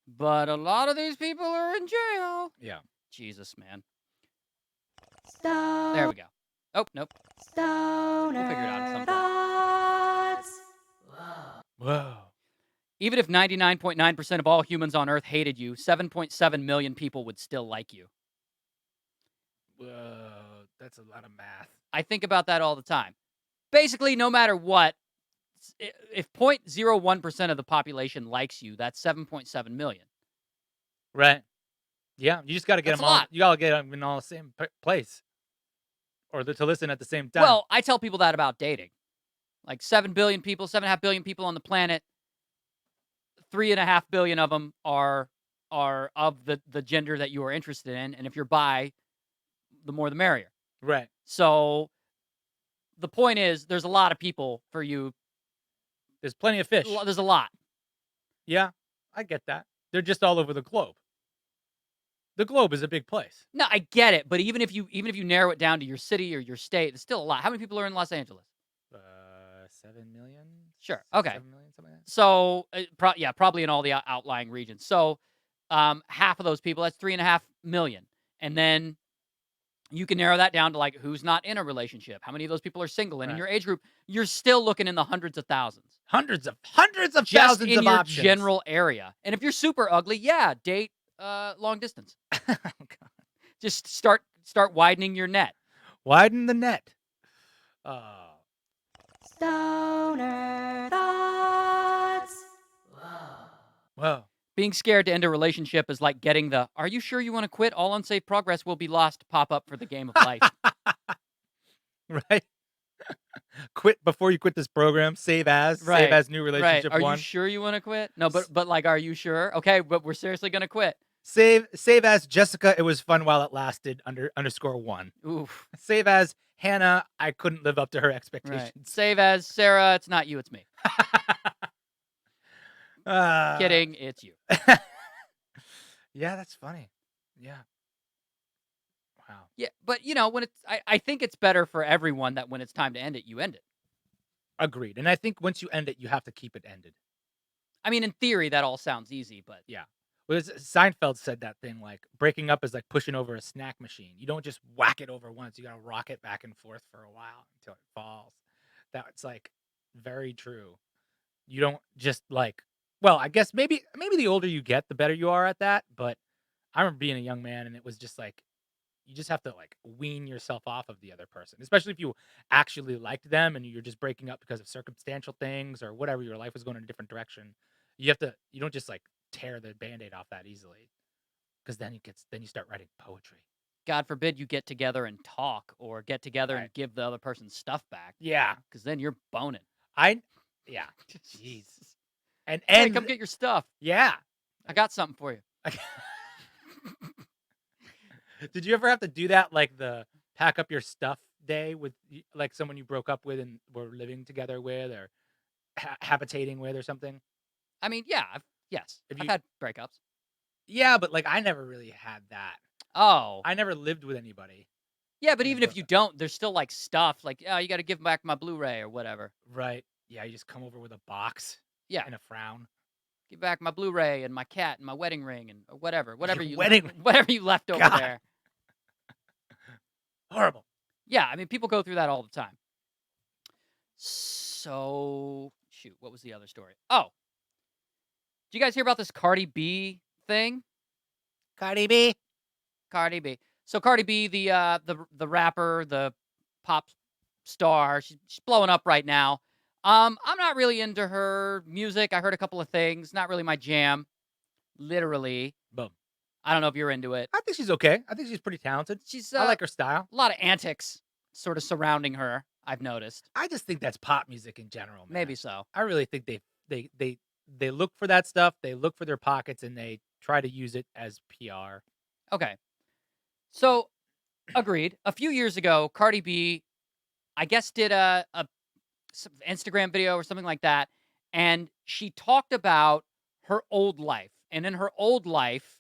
But a lot of these people are in jail. Yeah. Jesus, man. Stoner There we go. Oh, nope. figure it out at some point. thoughts. Whoa. Even if 99.9% of all humans on Earth hated you, 7.7 million people would still like you. Whoa. That's a lot of math. I think about that all the time. Basically, no matter what, if 0.01% of the population likes you, that's 7.7 million. Right. Yeah. You just got to get That's them a all. lot. You got to get them in all the same place, or to listen at the same time. Well, I tell people that about dating. Like 7 billion people, 7.5 billion people on the planet, 3.5 billion of them are of the gender that you are interested in, and if you're bi, the more the merrier. right. So the point is, there's a lot of people for you. There's plenty of fish. There's a lot. Yeah, I get that. They're just all over the globe. The globe is a big place. No, I get it, but even if you narrow it down to your city or your state, it's still a lot. How many people are in Los Angeles? 7 million. Sure. Okay. 7 million, something like that. So, probably in all the outlying regions. So, half of those people, that's 3.5 million. And then you can narrow that down to like who's not in a relationship. How many of those people are single? And in Right. your age group, you're still looking in the hundreds of thousands. Hundreds of Just thousands in of your options. general area. And if you're super ugly, yeah, date long distance. Oh, God. Just start widening your net. Widen the net. Stoner thoughts. Whoa. Being scared to end a relationship is like getting the "Are you sure you want to quit? All unsafe progress will be lost" pop up for the game of life. Right? Quit before you quit this program. Save as new Right. relationship Are you one. sure you want to quit? No, S- but like, are you sure? Okay, but we're seriously gonna quit. Save as Jessica. It was fun while it lasted. Underscore one. Oof. Save as Hannah. I couldn't live up to her Right. expectations. Save as Sarah. It's not you. It's me. Uh, Kidding. It's you. Yeah, that's funny. Yeah. Wow. Yeah, but when I think it's better for everyone that when it's time to end it, you end it. Agreed. And I think once you end it, you have to keep it ended. I mean, in theory, that all sounds easy, but Yeah. Well, Seinfeld said that thing like breaking up is like pushing over a snack machine. You don't just whack it over once. You got to rock it back and forth for a while until it falls. That's like very true. You don't just like, well, I guess maybe the older you get, the better you are at that. But I remember being a young man and it was just like, you just have to like wean yourself off of the other person, especially if you actually liked them and you're just breaking up because of circumstantial things or whatever. Your life was going in a different direction. You don't just like tear the band-aid off that easily, because then you start writing poetry. God forbid you get together and talk or get together Right. and give the other person stuff back, Yeah. because then you're boning. Yeah. Jeez. And Hey, come get your stuff. yeah. I got something for you. Did you ever have to do that, like the pack up your stuff day with like someone you broke up with and were living together with, or habitating with, or something? I mean, yeah, yes, If I've you- had breakups. Yeah, but like I never really had that. Oh, I never lived with anybody. yeah, but Yeah, even if but- you don't, there's still like stuff like, oh, you got to give back my Blu-ray or whatever. Right. Yeah, you just come over with a box Yeah, and a frown. give back my Blu-ray and my cat and my wedding ring and or whatever you wedding ring. whatever you left over God. there. Horrible. Yeah, I mean, people go through that all the time. So, shoot, what was the other story? Oh, did you guys hear about this Cardi B thing? Cardi B. Cardi B. So Cardi B, the rapper, the pop star, she's blowing up right now. I'm not really into her music. I heard a couple of things. Not really my jam. Literally, Boom. I don't know if you're into it. I think she's okay. I think she's pretty talented. She's I like her style. a lot of antics sort of surrounding her. I've noticed. I just think that's pop music in general, man. Maybe so. I really think they look for that stuff. They look for their pockets and they try to use it as PR. Okay. So, agreed. A few years ago, Cardi B, I guess, did some Instagram video or something like that, and she talked about her old life. And in her old life,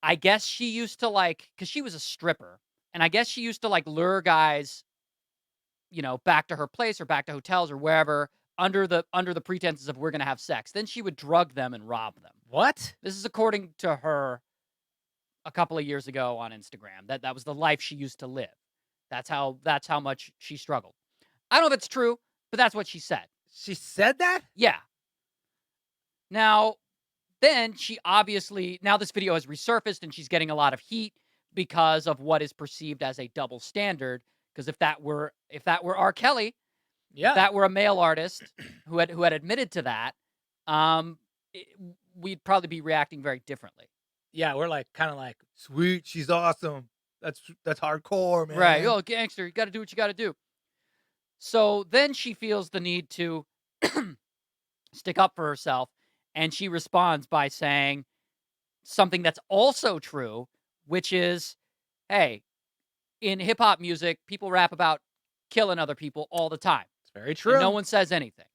I guess she used to because she was a stripper, and I guess she used to lure guys, back to her place or back to hotels or wherever under the pretenses of we're gonna have sex. Then she would drug them and rob them. What? This is according to her a couple of years ago on Instagram. That was the life she used to live. That's how much she struggled. I don't know if it's true, but that's what she said. She said that? Yeah. Now, then she obviously now this video has resurfaced and she's getting a lot of heat because of what is perceived as a double standard. Because if that were R. Kelly, Yeah. if that were a male artist who had admitted to that, we'd probably be reacting very differently. Yeah, we're like kind of like, sweet, she's awesome. That's hardcore, man. Right. Oh, gangster, you got to do what you got to do. So then she feels the need to stick up for herself, and she responds by saying something that's also true, which is, hey, in hip hop music, people rap about killing other people all the time. It's very And true. no one says anything.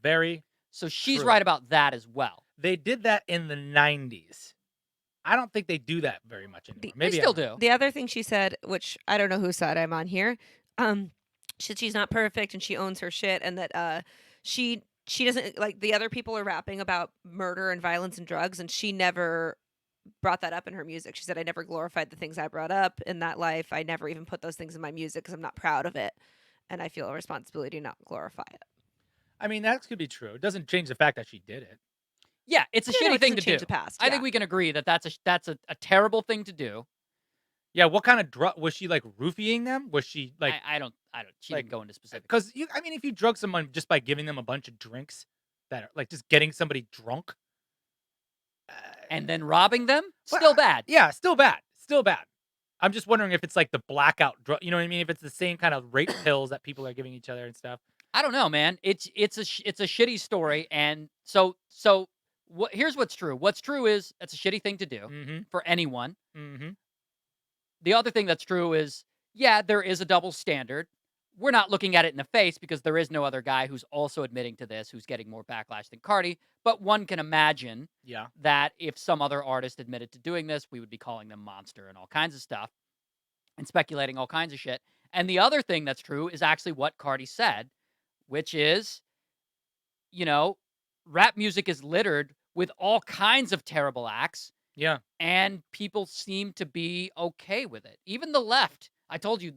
Very. So she's True. right about that as well. They did that in the 90s. I don't think they do that very much anymore. Maybe They still I'm wrong. do. The other thing she said, which I don't know whose side I'm on here, she said she's not perfect and she owns her shit, and that she doesn't like the other people are rapping about murder and violence and drugs, and she never brought that up in her music. She said, I never glorified the things I brought up in that life. I never even put those things in my music because I'm not proud of it, and I feel a responsibility to not glorify it. I mean, that could be true. It doesn't change the fact that she did it. Yeah, it's a You know, shitty it thing doesn't to change do. the past. I think we can agree that that's a terrible thing to do. Yeah, what kind of drug was she like roofying them? Was she like I don't. She like, didn't go into specifics. because I mean, if you drug someone just by giving them a bunch of drinks that are like just getting somebody drunk, and then robbing them, But, still bad. Yeah, still bad. Still bad. I'm just wondering if it's like the blackout drug. You know what I mean? If it's the same kind of rape pills that people are giving each other and stuff. I don't know, man. It's a shitty story, and what? Here's what's true. What's true is it's a shitty thing to do Mm-hmm. for anyone. Mm-hmm. The other thing that's true is, yeah, there is a double standard. We're not looking at it in the face because there is no other guy who's also admitting to this who's getting more backlash than Cardi. But one can imagine Yeah. that if some other artist admitted to doing this, we would be calling them monster and all kinds of stuff and speculating all kinds of shit. And the other thing that's true is actually what Cardi said, which is, you know, rap music is littered with all kinds of terrible acts, Yeah. and people seem to be okay with it. Even the left. I told you,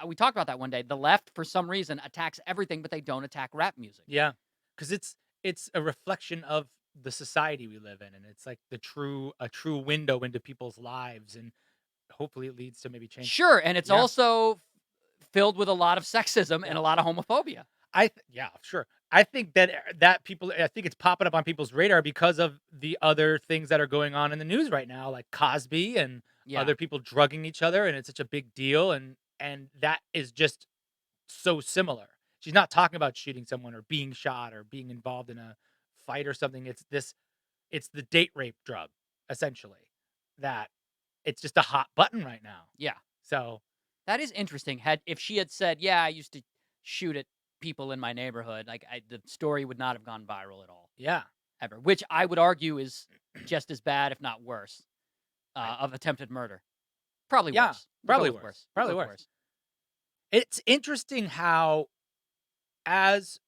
we talked about that one day. The left, for some reason, attacks everything, but they don't attack rap music. Yeah. Because it's a reflection of the society we live in, and it's like a true window into people's lives, and hopefully it leads to maybe change. Sure, and it's Yeah. also filled with a lot of sexism and a lot of homophobia. Yeah, sure. I think that people, I think it's popping up on people's radar because of the other things that are going on in the news right now, like Cosby and Yeah. other people drugging each other, and it's such a big deal, and that is just so similar. She's not talking about shooting someone or being shot or being involved in a fight or something. It's the date rape drug, essentially. That it's just a hot button right now. Yeah. So That is interesting. If she had said, "Yeah, I used to shoot at people in my neighborhood," like the story would not have gone viral at all, yeah, ever. Which I would argue is just as bad, if not worse, I- of attempted murder. Probably Yeah, worse. We'll probably go with worse. We'll Probably go with worse. It's interesting how, as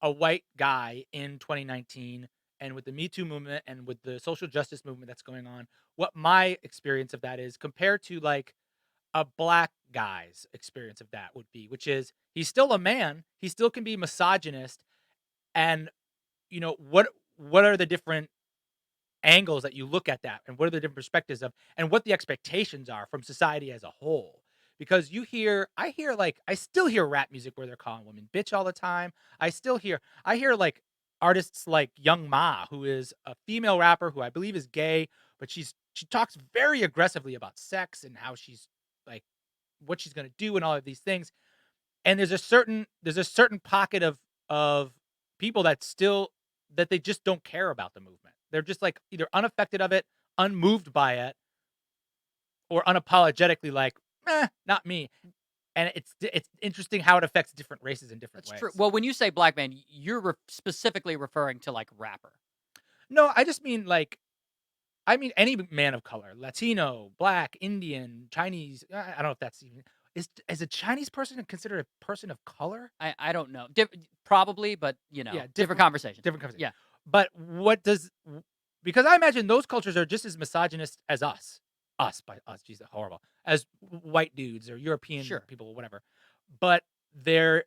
a white guy in 2019, and with the Me Too movement and with the social justice movement that's going on, what my experience of that is compared to like a black guy's experience of that would be, which is he's still a man, he still can be misogynist, and what are the different angles that you look at that, and what are the different perspectives of, and what the expectations are from society as a whole. Because I still hear rap music where they're calling women bitch all the time. I hear like artists like Young Ma, who is a female rapper who I believe is gay, but she talks very aggressively about sex and how she's like what she's gonna do and all of these things. And there's a certain pocket of people that they just don't care about the movement. They're just like either unaffected of it, unmoved by it, or unapologetically like, not me. And it's interesting how it affects different races in different That's ways. true. Well, when you say black man, you're specifically referring to like rapper. No, I just mean any man of color, Latino, black, Indian, Chinese. I don't know if that's even is a Chinese person considered a person of color? I don't know. Probably, but Yeah, different conversation. Different conversation. Yeah. But because I imagine those cultures are just as misogynist as us. Us by us, Jesus, horrible. As white dudes or European Sure. people, or whatever. But they're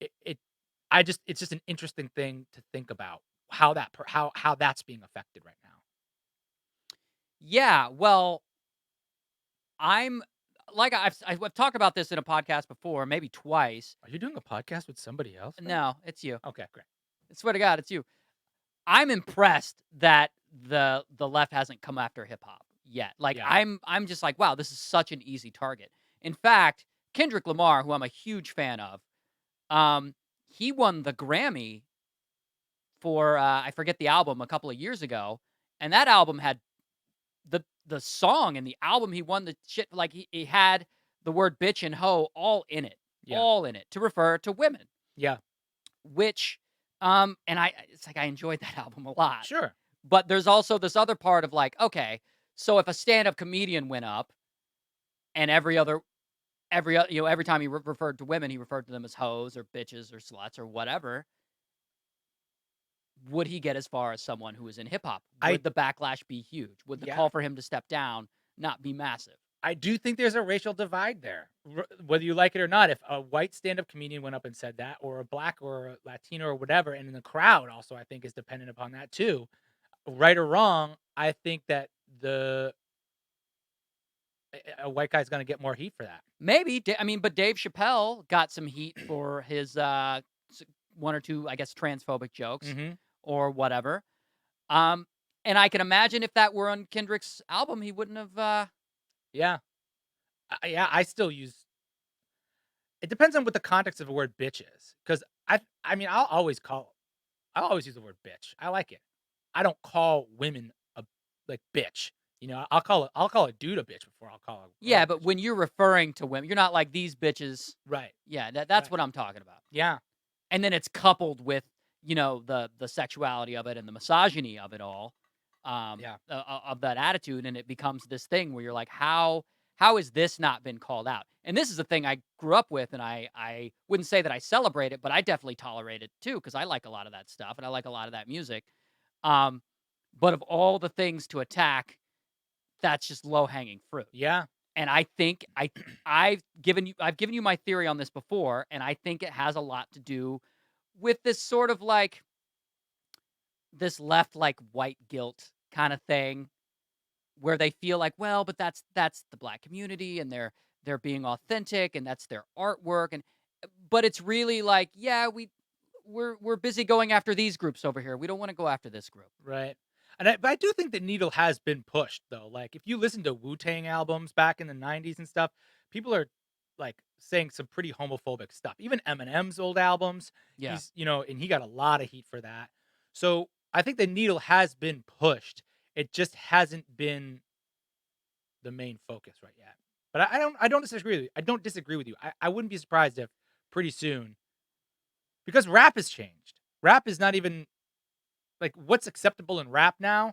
it's just an interesting thing to think about how that's being affected right now. Yeah. Well, I'm like I've talked about this in a podcast before, maybe twice. Are you doing a podcast with somebody else? No, it's you. Okay, great. I swear to God, it's you. I'm impressed that the left hasn't come after hip hop yet. Like Yeah. I'm just like, wow, this is such an easy target. In fact, Kendrick Lamar, who I'm a huge fan of, he won the Grammy for I forget the album a couple of years ago, and that album had the song and the album he won the shit like he had the word bitch and hoe all in it, Yeah. all in it to refer to women, Yeah. which and it's like I enjoyed that album a lot. Sure. But there's also this other part of like, okay, so if a stand-up comedian went up and every time he referred to women, he referred to them as hoes or bitches or sluts or whatever, would he get as far as someone who is in hip hop? Would the backlash be huge? Would the Yeah. call for him to step down not be massive? I do think there's a racial divide there, whether you like it or not. If a white stand-up comedian went up and said that, or a black or a Latino or whatever, and in the crowd also, I think is dependent upon that too. Right or wrong, I think that a white guy's going to get more heat for that. Maybe. But Dave Chappelle got some heat for his one or two, I guess, transphobic jokes Mm-hmm. or whatever. Um, and I can imagine if that were on Kendrick's album, he wouldn't have. Yeah. Yeah, I still use it depends on what the context of the word bitch is. Because I mean, I'll always use the word bitch. I like it. I don't call women a like bitch. You know, I'll call a dude a bitch before I'll call a girl Yeah, a but bitch. when you're referring to women, you're not like these bitches. Right. Yeah, that's Right. what I'm talking about. Yeah. And then it's coupled with the sexuality of it and the misogyny of it all, Yeah. of that attitude, and it becomes this thing where you're like, how has this not been called out? And this is the thing I grew up with, and I wouldn't say that I celebrate it, but I definitely tolerate it too because I like a lot of that stuff and I like a lot of that music. Um, but of all the things to attack, that's just low hanging fruit. Yeah. And I think I've given you my theory on this before, and I think it has a lot to do with this sort of like this left like white guilt kind of thing where they feel like, well, but that's the black community and they're being authentic and that's their artwork, and but it's really like, yeah, we're busy going after these groups over here. We don't want to go after this group. Right. But I do think the needle has been pushed though. Like if you listen to Wu-Tang albums back in the 90s and stuff, people are like saying some pretty homophobic stuff. Even Eminem's old albums, Yeah. and he got a lot of heat for that. So I think the needle has been pushed. It just hasn't been the main focus right yet. But I don't disagree with you. I don't disagree with you. I wouldn't be surprised if pretty soon, because rap has changed. Rap is not even like what's acceptable in rap now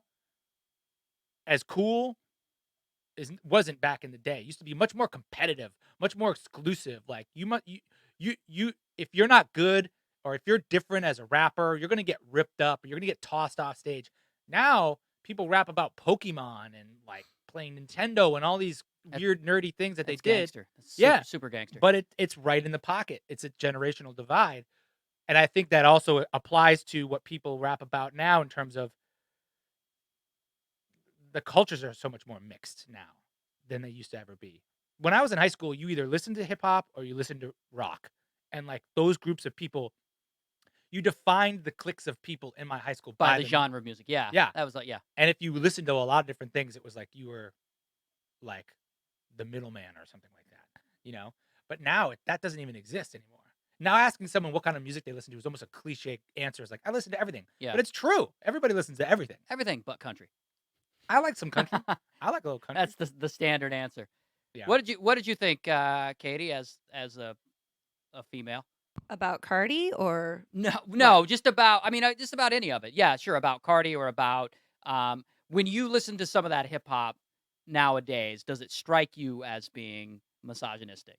as cool wasn't back in the day. It used to be much more competitive, much more exclusive. Like you if you're not good or if you're different as a rapper, you're gonna get ripped up or you're gonna get tossed off stage. Now people rap about Pokemon and like playing Nintendo and all these That- weird nerdy things that they That's did. gangster. That's Yeah. super gangster. But it's right in the pocket. It's a generational divide. And I think that also applies to what people rap about now in terms of the cultures are so much more mixed now than they used to ever be. When I was in high school, you either listened to hip hop or you listened to rock. And like those groups of people, you defined the cliques of people in my high school by by the genre of music. Yeah. Yeah. That was like, yeah. And if you listened to a lot of different things, it was like you were like the middleman or something like that. But now that doesn't even exist anymore. Now asking someone what kind of music they listen to is almost a cliche answer. It's like, I listen to everything. Yeah. But it's true. Everybody listens to everything. Everything but country. I like some country. I like a little country. That's the standard answer. Yeah. What did you think, Katie, as a female? About Cardi or No, just about. I mean, just about any of it. Yeah, sure, about Cardi or about when you listen to some of that hip hop nowadays. Does it strike you as being misogynistic?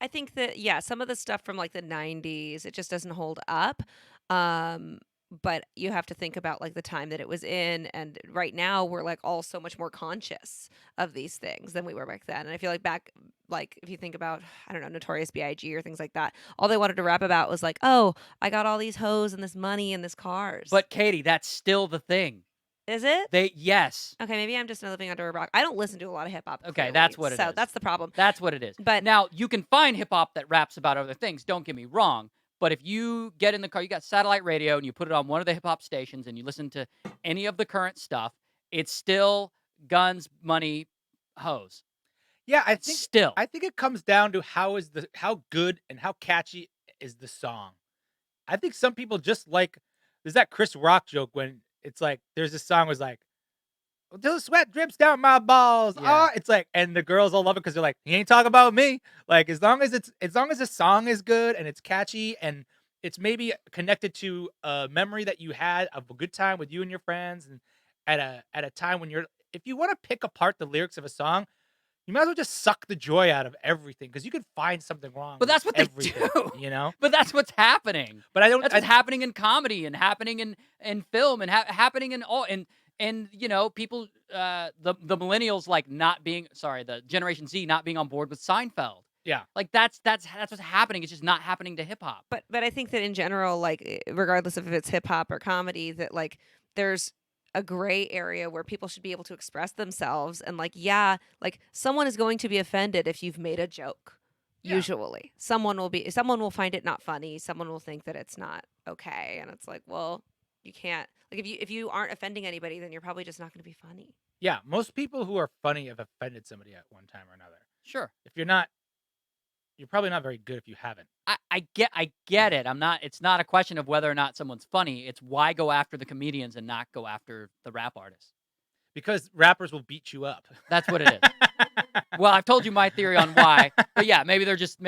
I think that some of the stuff from like the 90s, it just doesn't hold up. Um but you have to think about like the time that it was in, and right now we're like all so much more conscious of these things than we were back then. And I feel like back, like if you think about, I don't know, Notorious B.I.G. or things like that, all they wanted to rap about was like, oh, I got all these hoes and this money and this cars. But Katie, that's still the thing. Is it? Yes. Okay, maybe I'm just living under a rock. I don't listen to a lot of hip hop. Okay, that's what it so is. that's the problem. That's what it is. But now you can find hip hop that raps about other things. Don't get me wrong. But if you get in the car, you got satellite radio, and you put it on one of the hip hop stations, and you listen to any of the current stuff, it's still guns, money, hoes. Yeah, I think it comes down to how good and how catchy is the song. I think some people just like there's that Chris Rock joke when it's like there's this song was like until the sweat drips down my balls. Yeah. It's like, and the girls all love it because they're like, he ain't talking about me. Like as long as the song is good and it's catchy and it's maybe connected to a memory that you had of a good time with you and your friends, and at a time when if you want to pick apart the lyrics of a song, you might as well just suck the joy out of everything because you could find something wrong. But that's what they everything, do. But that's what's happening. But I don't. That's what's happening in comedy and happening in film and happening in all and people the millennials like not being the Generation Z not being on board with Seinfeld. Yeah. Like that's what's happening. It's just not happening to hip hop. But I think that in general, like regardless of if it's hip hop or comedy, that like there's a gray area where people should be able to express themselves, and like like someone is going to be offended if you've made a joke. Yeah. Usually someone will find it not funny, someone will think that it's not okay, and it's like, well, You can't like if you aren't offending anybody, then you're probably just not going to be funny. Yeah, most people who are funny have offended somebody at one time or another. Sure. If you're not, you're probably not very good if you haven't. I get it. It's not a question of whether or not someone's funny. It's why go after the comedians and not go after the rap artists. Because rappers will beat you up. That's what it is. Well, I've told you my theory on why, but yeah, maybe they're just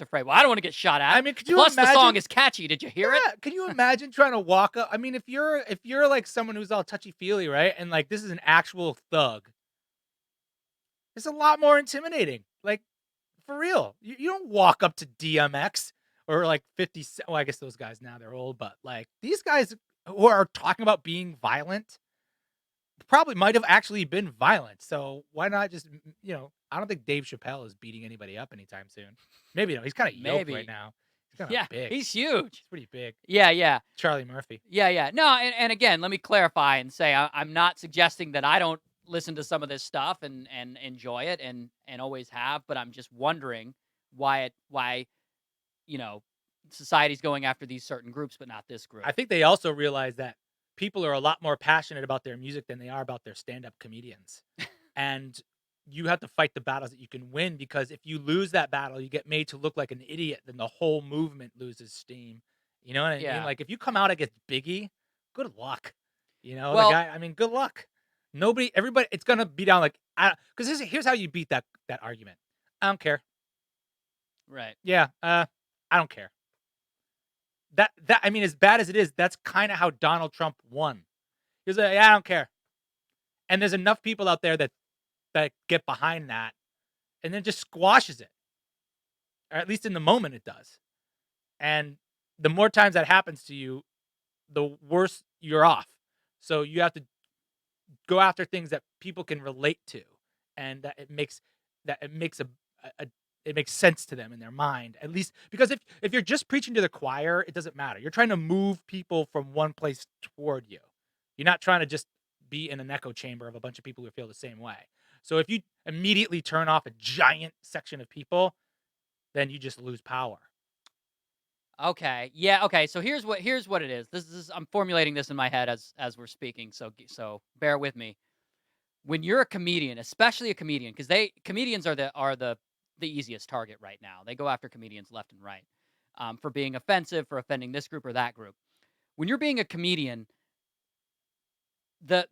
afraid. Well, I don't want to get shot at. I mean, could you Plus, imagine? the song is catchy. Did you hear it? Yeah, can you imagine trying to walk up? I mean, if you're like someone who's all touchy feely, right, and like this is an actual thug, it's a lot more intimidating. Like for real, you don't walk up to DMX or like 50. Well, I guess those guys now they're old, but like these guys who are talking about being violent probably might have actually been violent. So why not just I don't think Dave Chappelle is beating anybody up anytime soon. Maybe no, he's kind of yoked Maybe. right now. He's kind of Yeah, big. he's huge. He's pretty big. Yeah. Charlie Murphy. Yeah. No, and again, let me clarify and say I'm not suggesting that I don't listen to some of this stuff and enjoy it and always have, but I'm just wondering why society's going after these certain groups but not this group. I think they also realize that people are a lot more passionate about their music than they are about their stand-up comedians. And you have to fight the battles that you can win, because if you lose that battle, you get made to look like an idiot, then the whole movement lloses steam. You know what I Yeah. mean? Like if you come out against Biggie, good luck. Well- the guy, I mean, good luck. Everybody, it's gonna be down like because here's how you beat that argument. I don't care. Right. Yeah, I don't care. That I mean, as bad as it is, that's kind of how Donald Trump won. He was like, yeah, I don't care. And there's enough people out there that get behind that, and then just squashes it. Or at least in the moment it does. And the more times that happens to you, the worse you're off. So you have to go after things that people can relate to, and that it makes it makes sense to them in their mind, at least, because if you're just preaching to the choir, it doesn't matter. You're trying to move people from one place toward you. You're not trying to just be in an echo chamber of a bunch of people who feel the same way. So if you immediately turn off a giant section of people, then you just lose power. Okay. Yeah. Okay. So here's what it is. This is I'm formulating this in my head as we're speaking. So bear with me. When you're a comedian, especially a comedian, because comedians are the easiest target right now. They go after comedians left and right for being offensive, for offending this group or that group. When you're being a comedian, the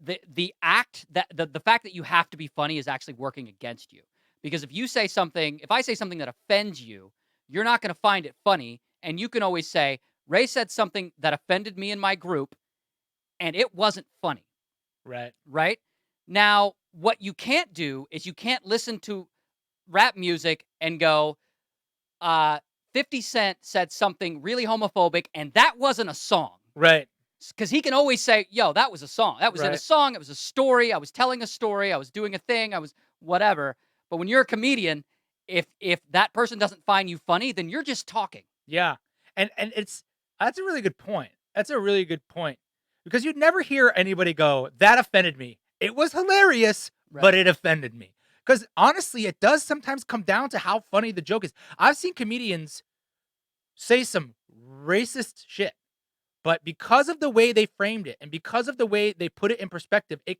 fact that you have to be funny is actually working against you, because if I say something that offends you, you're not going to find it funny. And you can always say, Ray said something that offended me in my group, and it wasn't funny. Right? Now, what you can't do is you can't listen to rap music and go, 50 Cent said something really homophobic, and that wasn't a song. Right. Because he can always say, yo, that was a song. That was in a song. It was a story. I was telling a story. I was doing a thing. I was whatever. But when you're a comedian, if that person doesn't find you funny, then you're just talking. Yeah. And that's a really good point. Because you'd never hear anybody go, that offended me. It was hilarious, but it offended me. Because honestly, it does sometimes come down to how funny the joke is. I've seen comedians say some racist shit, but because of the way they framed it and because of the way they put it in perspective, it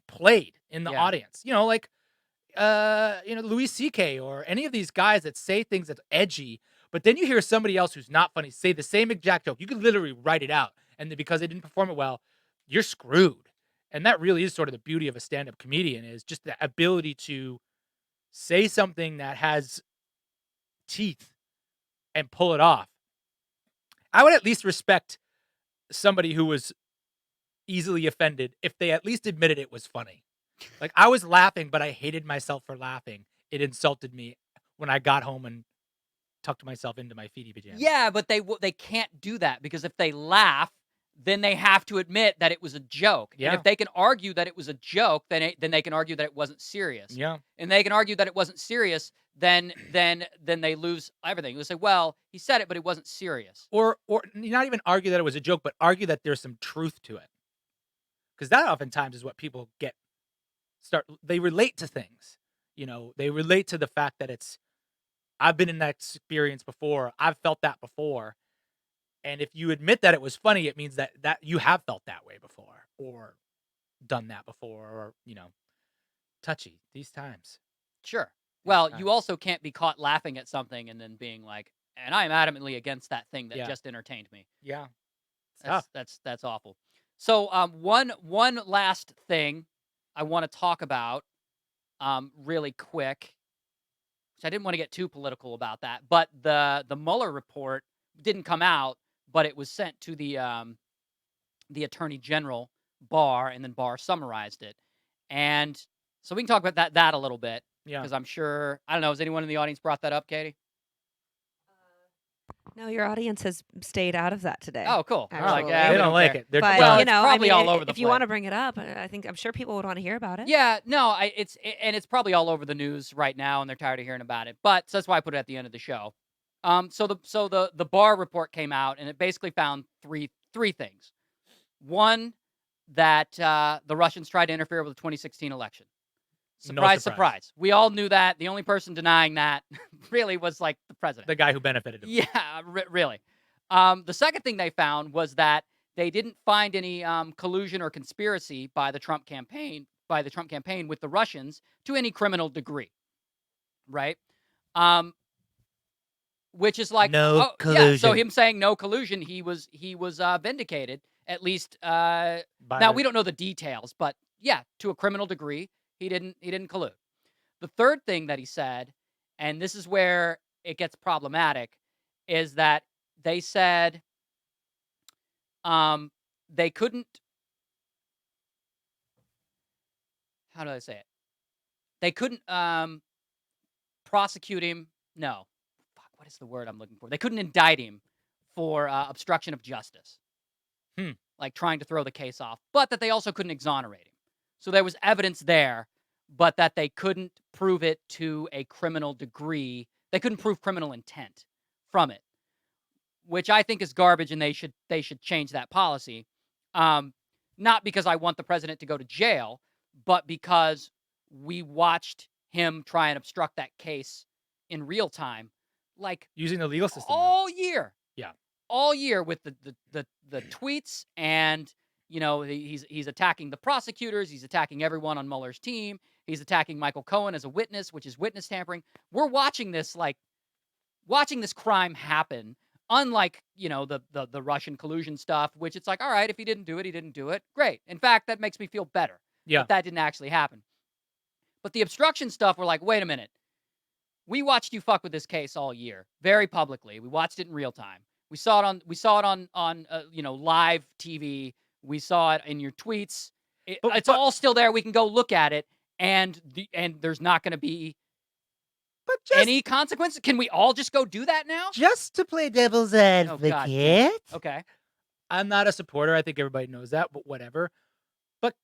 played in the audience. Like Louis C.K. or any of these guys that say things that's edgy, but then you hear somebody else who's not funny say the same exact joke. You could literally write it out, and then because they didn't perform it well, you're screwed. And that really is sort of the beauty of a stand-up comedian, is just the ability to say something that has teeth and pull it off. I would at least respect somebody who was easily offended if they at least admitted it was funny. Like, I was laughing, but I hated myself for laughing. It insulted me when I got home and tucked myself into my feety pajamas. Yeah, but they can't do that, because if they laugh, then they have to admit that it was a joke. Yeah. And if they can argue that it was a joke, then they can argue that it wasn't serious. Yeah. And they can argue that it wasn't serious, then they lose everything. They say, well, he said it, but it wasn't serious. Or not even argue that it was a joke, but argue that there's some truth to it. Because that oftentimes is what people they relate to things. They relate to the fact that I've been in that experience before. I've felt that before. And if you admit that it was funny, it means that you have felt that way before or done that before or, touchy these times. Sure. These Well, you times. also can't be caught laughing at something and then being like, and I am adamantly against that thing that Yeah. just entertained me. Yeah. It's tough. That's awful. So one last thing I want to talk about really quick, which I didn't want to get too political about that, but the Mueller report didn't come out, but it was sent to the Attorney General Barr, and then Barr summarized it. And so we can talk about that a little bit, Yeah. because I'm sure, I don't know, has anyone in the audience brought that up, Katie? No, your audience has stayed out of that today. Oh, cool. They're like, Actually. "Ah, They we don't like care." it. They're But Well, you it's know, probably I mean, all over the if you want to place. bring it up, I'm sure people would want to hear about it. Yeah, no, it's probably all over the news right now, and they're tired of hearing about it. But so that's why I put it at the end of the show. So the Barr report came out, and it basically found three things. One, that the Russians tried to interfere with the 2016 election. No Surprise, surprise. surprise. We all knew that. The only person denying that really was like the president. The guy who benefited him. Yeah, really. The second thing they found was that they didn't find any collusion or conspiracy by the Trump campaign with the Russians to any criminal degree, right? Which is like, No yeah. So collusion. him saying no collusion, he was vindicated, at least. Now we don't know the details, but yeah, to a criminal degree, he didn't collude. The third thing that he said, and this is where it gets problematic, is that they said they couldn't. How do I say it? They couldn't prosecute him. No, fuck. What is the word I'm looking for? They couldn't indict him for obstruction of justice, like trying to throw the case off, but that they also couldn't exonerate him. So there was evidence there, but that they couldn't prove it to a criminal degree. They couldn't prove criminal intent from it, which I think is garbage, and they should change that policy. Not because I want the president to go to jail, but because we watched him try and obstruct that case in real time, like using the legal system all year. Yeah. All year with the tweets, and he's attacking the prosecutors, he's attacking everyone on Mueller's team, he's attacking Michael Cohen as a witness, which is witness tampering. We're watching this crime happen. Unlike, the Russian collusion stuff, which it's like, all right, if he didn't do it, he didn't do it. Great. In fact, that makes me feel better. Yeah. But that didn't actually happen. But the obstruction stuff, we're like, wait a minute. We watched you fuck with this case all year, very publicly. We watched it in real time. We saw it on live TV. We saw it in your tweets. It's all still there. We can go look at it, and there's not going to be any consequences. Can we all just go do that now? Just to play devil's advocate. Okay. I'm not a supporter. I think everybody knows that, but whatever. But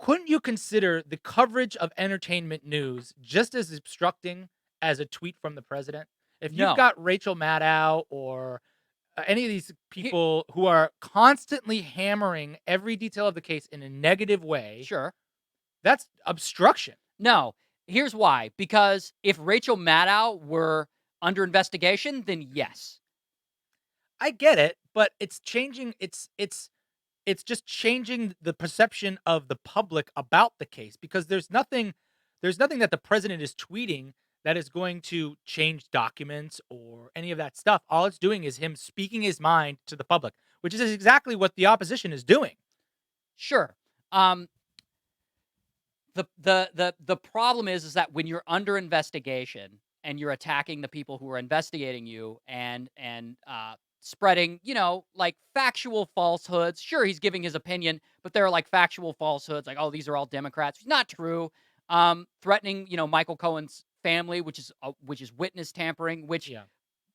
couldn't you consider the coverage of entertainment news just as obstructing as a tweet from the president? If you've got Rachel Maddow or any of these people who are constantly hammering every detail of the case in a negative way, sure, that's obstruction. No. Here's why. Because if Rachel Maddow were under investigation, then yes. I get it, but it's changing. It's just changing the perception of the public about the case, because there's nothing that the president is tweeting that is going to change documents or any of that stuff. All it's doing is him speaking his mind to the public, which is exactly what the opposition is doing. Sure. The problem is that when you're under investigation and you're attacking the people who are investigating you and spreading, like factual falsehoods. Sure, he's giving his opinion, but they're like factual falsehoods, like, oh, these are all Democrats. Not true. Threatening, Michael Cohen's family, which is witness tampering, which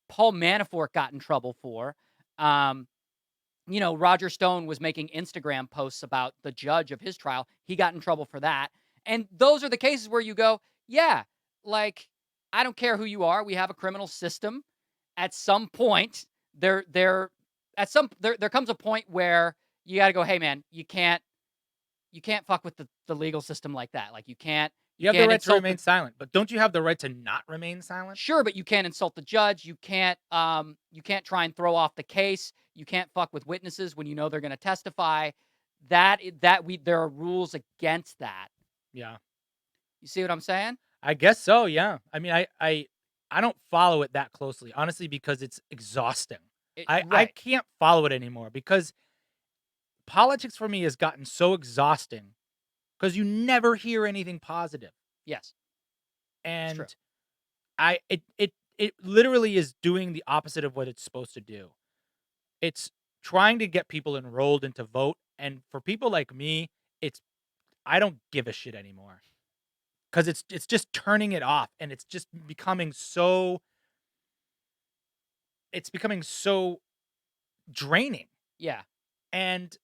Paul Manafort got in trouble for. Roger Stone was making Instagram posts about the judge of his trial. He got in trouble for that. And those are the cases where you go, yeah, like, I don't care who you are. We have a criminal system. At some point, there comes a point where you got to go, hey man, you can't fuck with the legal system like that. Like, you can't You have the can't right to insult remain silent, but don't you have the right to not remain silent? Sure, but you can't insult the judge. You can't try and throw off the case. You can't fuck with witnesses when you know they're going to testify. There are rules against that. Yeah. You see what I'm saying? I guess so, yeah. I mean, I don't follow it that closely, honestly, because it's exhausting. I Right. can't follow it anymore because politics for me has gotten so exhausting because you never hear anything positive. Yes. It's true. And it literally is doing the opposite of what it's supposed to do. It's trying to get people enrolled and to vote, and for people like me, it's I don't give a shit anymore. Cuz it's just turning it off, and it's just becoming so draining, Yeah. and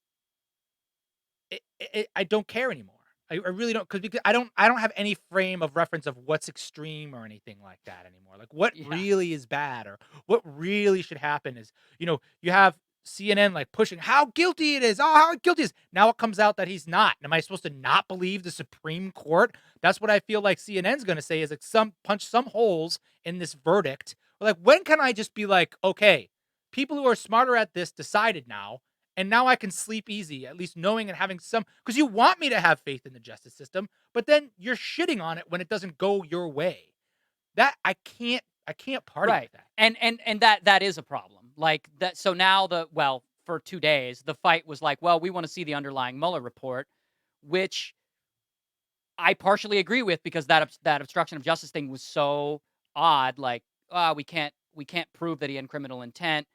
I don't care anymore. I really don't, because I don't have any frame of reference of what's extreme or anything like that anymore. Like what Yeah. really is bad or what really should happen is, you have CNN like pushing how guilty it is. Oh, how guilty is. Now it comes out that he's not. Am I supposed to not believe the Supreme Court? That's what I feel like CNN's going to say is like punch some holes in this verdict. Like when can I just be like, okay, people who are smarter at this decided now, and now I can sleep easy, at least knowing and having some, because you want me to have faith in the justice system, but then you're shitting on it when it doesn't go your way. That I can't party Right. with that. And that is a problem. Like that. So now for 2 days, the fight was like, well, we want to see the underlying Mueller report, which I partially agree with because that obstruction of justice thing was so odd. Like, we can't prove that he had criminal intent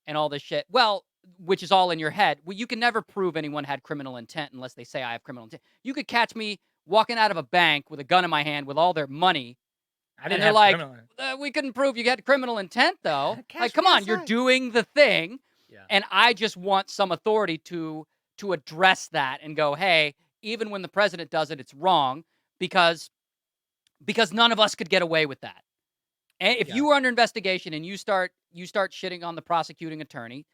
and all this shit. Well, which is all in your head. Well, you can never prove anyone had criminal intent unless they say I have criminal intent. You could catch me walking out of a bank with a gun in my hand with all their money, I and didn't they're have like, criminal. we couldn't prove you had criminal intent, though. Catch Like, come me on, you're outside. doing the thing, Yeah. and I just want some authority to address that and go, hey, even when the president does it, it's wrong because none of us could get away with that. And if Yeah. you were under investigation and you start shitting on the prosecuting attorney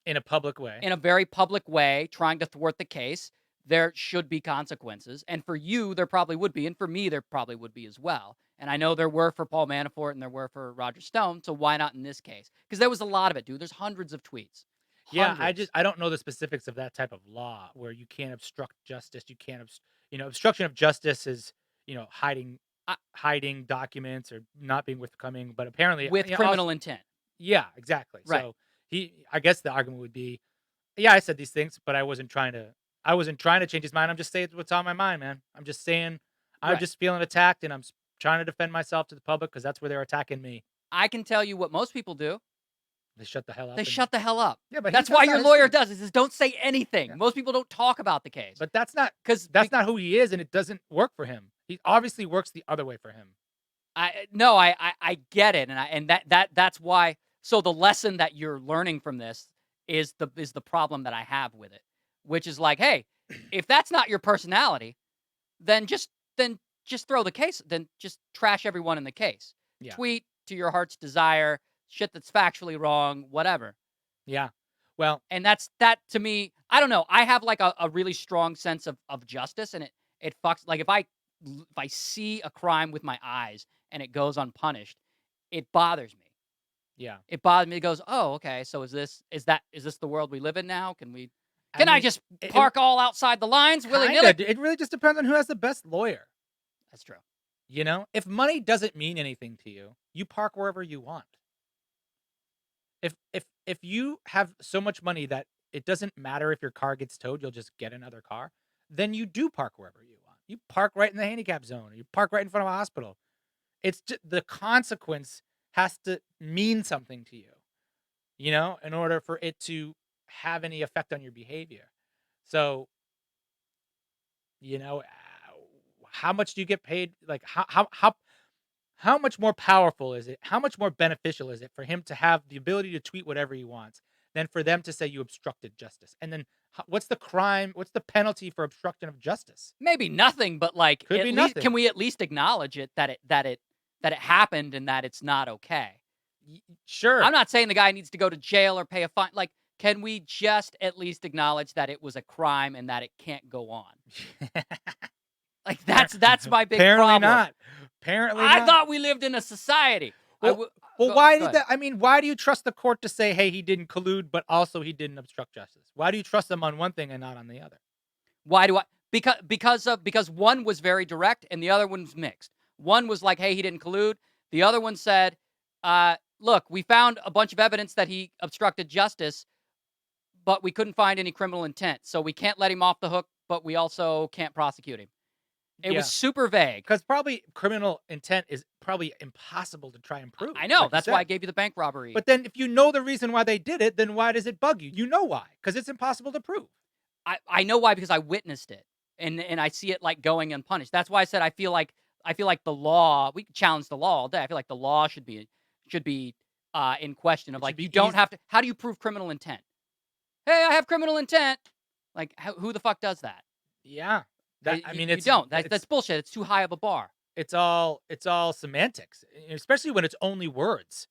In a public way. in a very public way, trying to thwart the case, there should be consequences. And for you, there probably would be. And for me, there probably would be as well. And I know there were for Paul Manafort and there were for Roger Stone. So why not in this case? Because there was a lot of it, dude. There's hundreds of tweets. Yeah, Hundreds. I don't know the specifics of that type of law where you can't obstruct justice. You can't obstruction of justice is, hiding documents or not being forthcoming, but apparently With criminal intent. yeah, exactly. Right. So I guess the argument would be, yeah, I said these things, but I wasn't trying to change his mind. I'm just saying what's on my mind, man. I'm just saying I'm Right. just feeling attacked, and I'm trying to defend myself to the public because that's where they're attacking me. I can tell you what most people do. They shut the hell up. They and- shut the hell up. Yeah, but that's he why does your that lawyer his thing. does. He says, don't say anything. Yeah. Most people don't talk about the case. But that's not Because not who he is, and it doesn't work for him. He obviously works the other way for him. I get it, and that's why. So the lesson that you're learning from this is the problem that I have with it, which is like, hey, if that's not your personality, then just throw the case. Then just trash everyone in the case. Yeah. Tweet to your heart's desire, shit that's factually wrong, whatever. Yeah. Well, And that to me, I don't know. I have like a really strong sense of justice, and it fucks. Like if I see a crime with my eyes and it goes unpunished, it bothers me. yeah. It bothers me. It goes, oh, okay. So is this the world we live in now? Can I mean, just it- park all outside the lines willy Kinda. nilly? It really just depends on who has the best lawyer. That's true. If money doesn't mean anything to you, you park wherever you want. If you have so much money that it doesn't matter if your car gets towed, you'll just get another car, then you do park wherever you want. You park right in the handicap zone, or you park right in front of a hospital. It's just the consequence has to mean something to you, in order for it to have any effect on your behavior. So, how much do you get paid? Like how much more powerful is it? How much more beneficial is it for him to have the ability to tweet whatever he wants than for them to say you obstructed justice? And then what's the crime? What's the penalty for obstruction of justice? Maybe nothing, but like Could at be least nothing. can we at least acknowledge it that it happened and that it's not okay? Sure. I'm not saying the guy needs to go to jail or pay a fine. Like, can we just at least acknowledge that it was a crime and that it can't go on? Like that's my big Apparently problem. not. Apparently I not. thought we lived in a society. Well, Go why did ahead. that? I mean, why do you trust the court to say, "Hey, he didn't collude, but also he didn't obstruct justice"? Why do you trust them on one thing and not on the other? Why do I? Because one was very direct and the other one's mixed. One was like, "Hey, he didn't collude." The other one said, "Look, we found a bunch of evidence that he obstructed justice, but we couldn't find any criminal intent, so we can't let him off the hook, but we also can't prosecute him." It was super vague. Because probably criminal intent is probably impossible to try and prove. I know. like you That's why I said. gave you the bank robbery. But then, if you know the reason why they did it, then why does it bug you? You know why? Because it's impossible to prove. I know why, because I witnessed it and I see it like going unpunished. That's why I said I feel like the law. We can challenge the law all day. I feel like the law should be in question of It should like be you don't easy. have to. How do you prove criminal intent? Hey, I have criminal intent. Like who the fuck does that? Yeah. I mean, you don't. That's bullshit. It's too high of a bar. it's all semantics, especially when it's only words.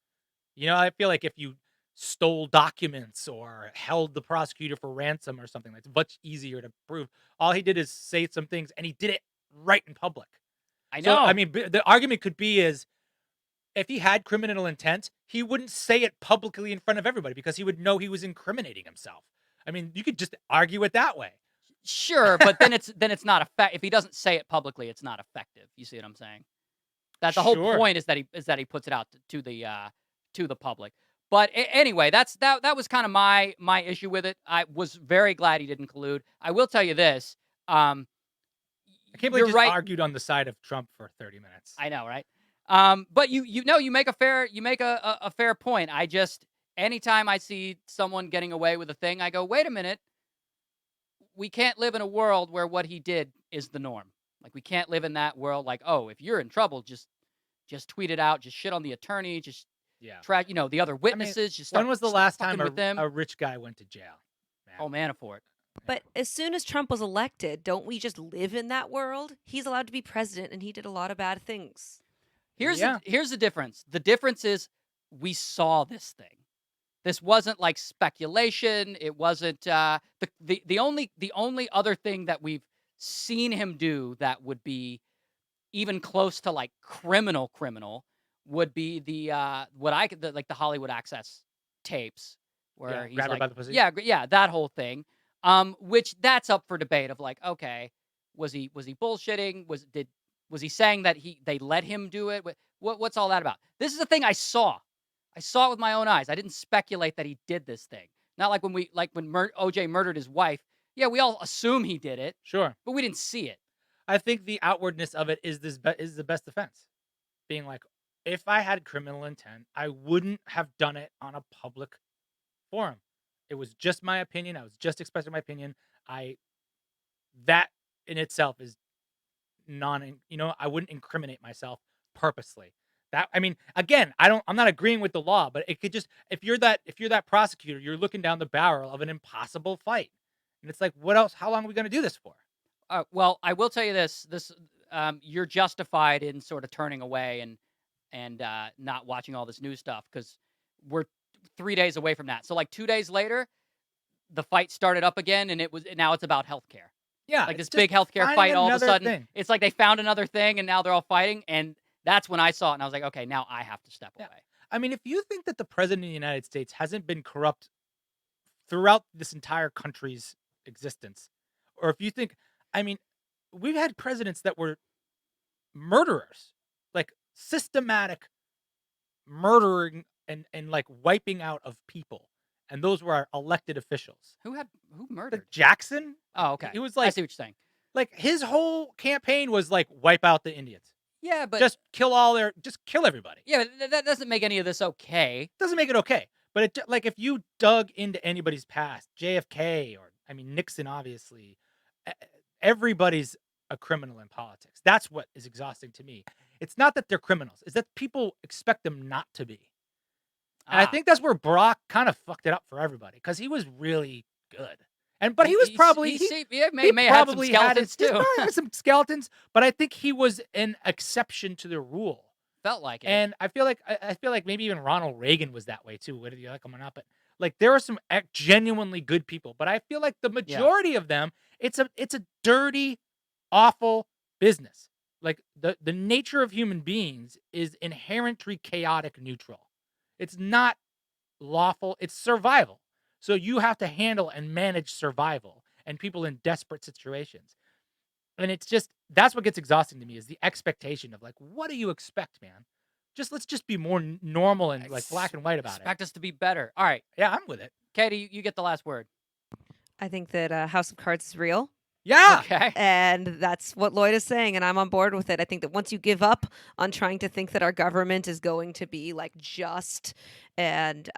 I feel like if you stole documents or held the prosecutor for ransom or something, that's much easier to prove. All he did is say some things, and he did it right in public. I So, know. I mean, the argument could be is if he had criminal intent, he wouldn't say it publicly in front of everybody because he would know he was incriminating himself. I mean, you could just argue it that way. Sure, but then it's not effective. If he doesn't say it publicly, it's not effective. You see what I'm saying? That the whole Sure. point is that he puts it out to the public. But anyway, that was kind of my issue with it. I was very glad he didn't collude. I will tell you this. I can't believe You're you just right. argued on the side of Trump for 30 minutes. I know, right? But you make a fair point. I just anytime I see someone getting away with a thing, I go, wait a minute. We can't live in a world where what he did is the norm. Like we can't live in that world. Like, oh, if you're in trouble, just tweet it out. Just shit on the attorney. Just Yeah. track. The other witnesses. just When was the last time with them? a rich guy went to jail? Man. Oh, Manafort. But as soon as Trump was elected, don't we just live in that world? He's allowed to be president, and he did a lot of bad things. Here's Yeah. here's the difference. The difference is we saw this thing. This wasn't like speculation. It wasn't the only other thing that we've seen him do that would be even close to like criminal would be the like the Hollywood Access tapes where he's grab her like, by the pussy? yeah, that whole thing. Which that's up for debate of like, okay, was he bullshitting? Was he saying that they let him do it? What's all that about? This is the thing I saw. I saw it with my own eyes. I didn't speculate that he did this thing. Not like when OJ murdered his wife. Yeah, we all assume he did it, Sure. but we didn't see it. I think the outwardness of it is is the best defense. Being like, if I had criminal intent, I wouldn't have done it on a public forum. It was just my opinion. I was just expressing my opinion. That in itself is I wouldn't incriminate myself purposely. That, I mean, again, I'm not agreeing with the law, but it could just, if you're that prosecutor, you're looking down the barrel of an impossible fight. And it's like, what else? How long are we going to do this for? Well, I will tell you this: you're justified in sort of turning away and not watching all this new stuff because we're 3 days away from that. So like 2 days later, the fight started up again, and now it's about healthcare. Yeah. Like this it's big just healthcare finding fight all of a another sudden. thing. It's like they found another thing, and now they're all fighting. And that's when I saw it, and I was like, okay, now I have to step Yeah. away. I mean, if you think that the president of the United States hasn't been corrupt throughout this entire country's existence, or if you think, I mean, we've had presidents that were murderers, like systematic murdering and like wiping out of people, and those were our elected officials. Who Like murdered? Jackson, Oh, okay. he was I like, see what you're saying. like his whole campaign was like wipe out the Indians, Yeah, but just kill everybody. yeah, but that doesn't make any of this okay. Doesn't make it okay. But like if you dug into anybody's past, JFK or Nixon, obviously, everybody's a criminal in politics. That's what is exhausting to me. It's not that they're criminals; it's that people expect them not to be. And I think that's where Barack kind of fucked it up for everybody because he was really good. But he was probably he may have had some skeletons he too. probably had some skeletons, but I think he was an exception to the rule. Felt like it. And I feel like maybe even Ronald Reagan was that way too, whether you like him or not. But like there are some genuinely good people, but I feel like the majority of them, it's a dirty, awful business. Like the nature of human beings is inherently chaotic neutral. It's not lawful, it's survival. So you have to handle and manage survival and people in desperate situations. And it's just that's what gets exhausting to me is the expectation of like, what do you expect, man? Let's just be more normal and like black and white about it. Expect us to be better. All right, Yeah, I'm with it. Katie, you get the last word. I think that House of Cards is real. Yeah. Okay. And that's what Lloyd is saying, and I'm on board with it. I think that once you give up on trying to think that our government is going to be like just and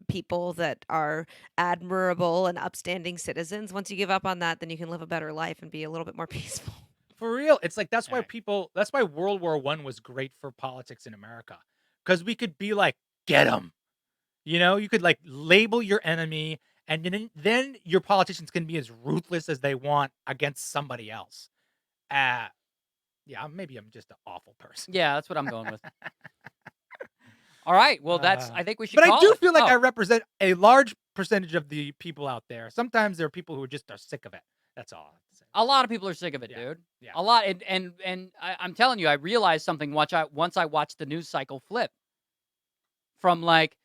people that are admirable and upstanding citizens, once you give up on that, then you can live a better life and be a little bit more peaceful. For real. It's like that's why Right. that's why World War I was great for politics in America. Because we could be like, get them. You know, you could like label your enemy, and then your politicians can be as ruthless as they want against somebody else. Yeah, maybe I'm just an awful person. Yeah, that's what I'm going with. All right. Well, I think we should. But I call do it. feel like Oh, I represent a large percentage of the people out there. Sometimes there are people who are just sick of it. That's all I have to say. a lot of people are sick of it, Yeah. dude. Yeah. A lot, and I'm telling you, I realized something. Once I watched the news cycle flip from like,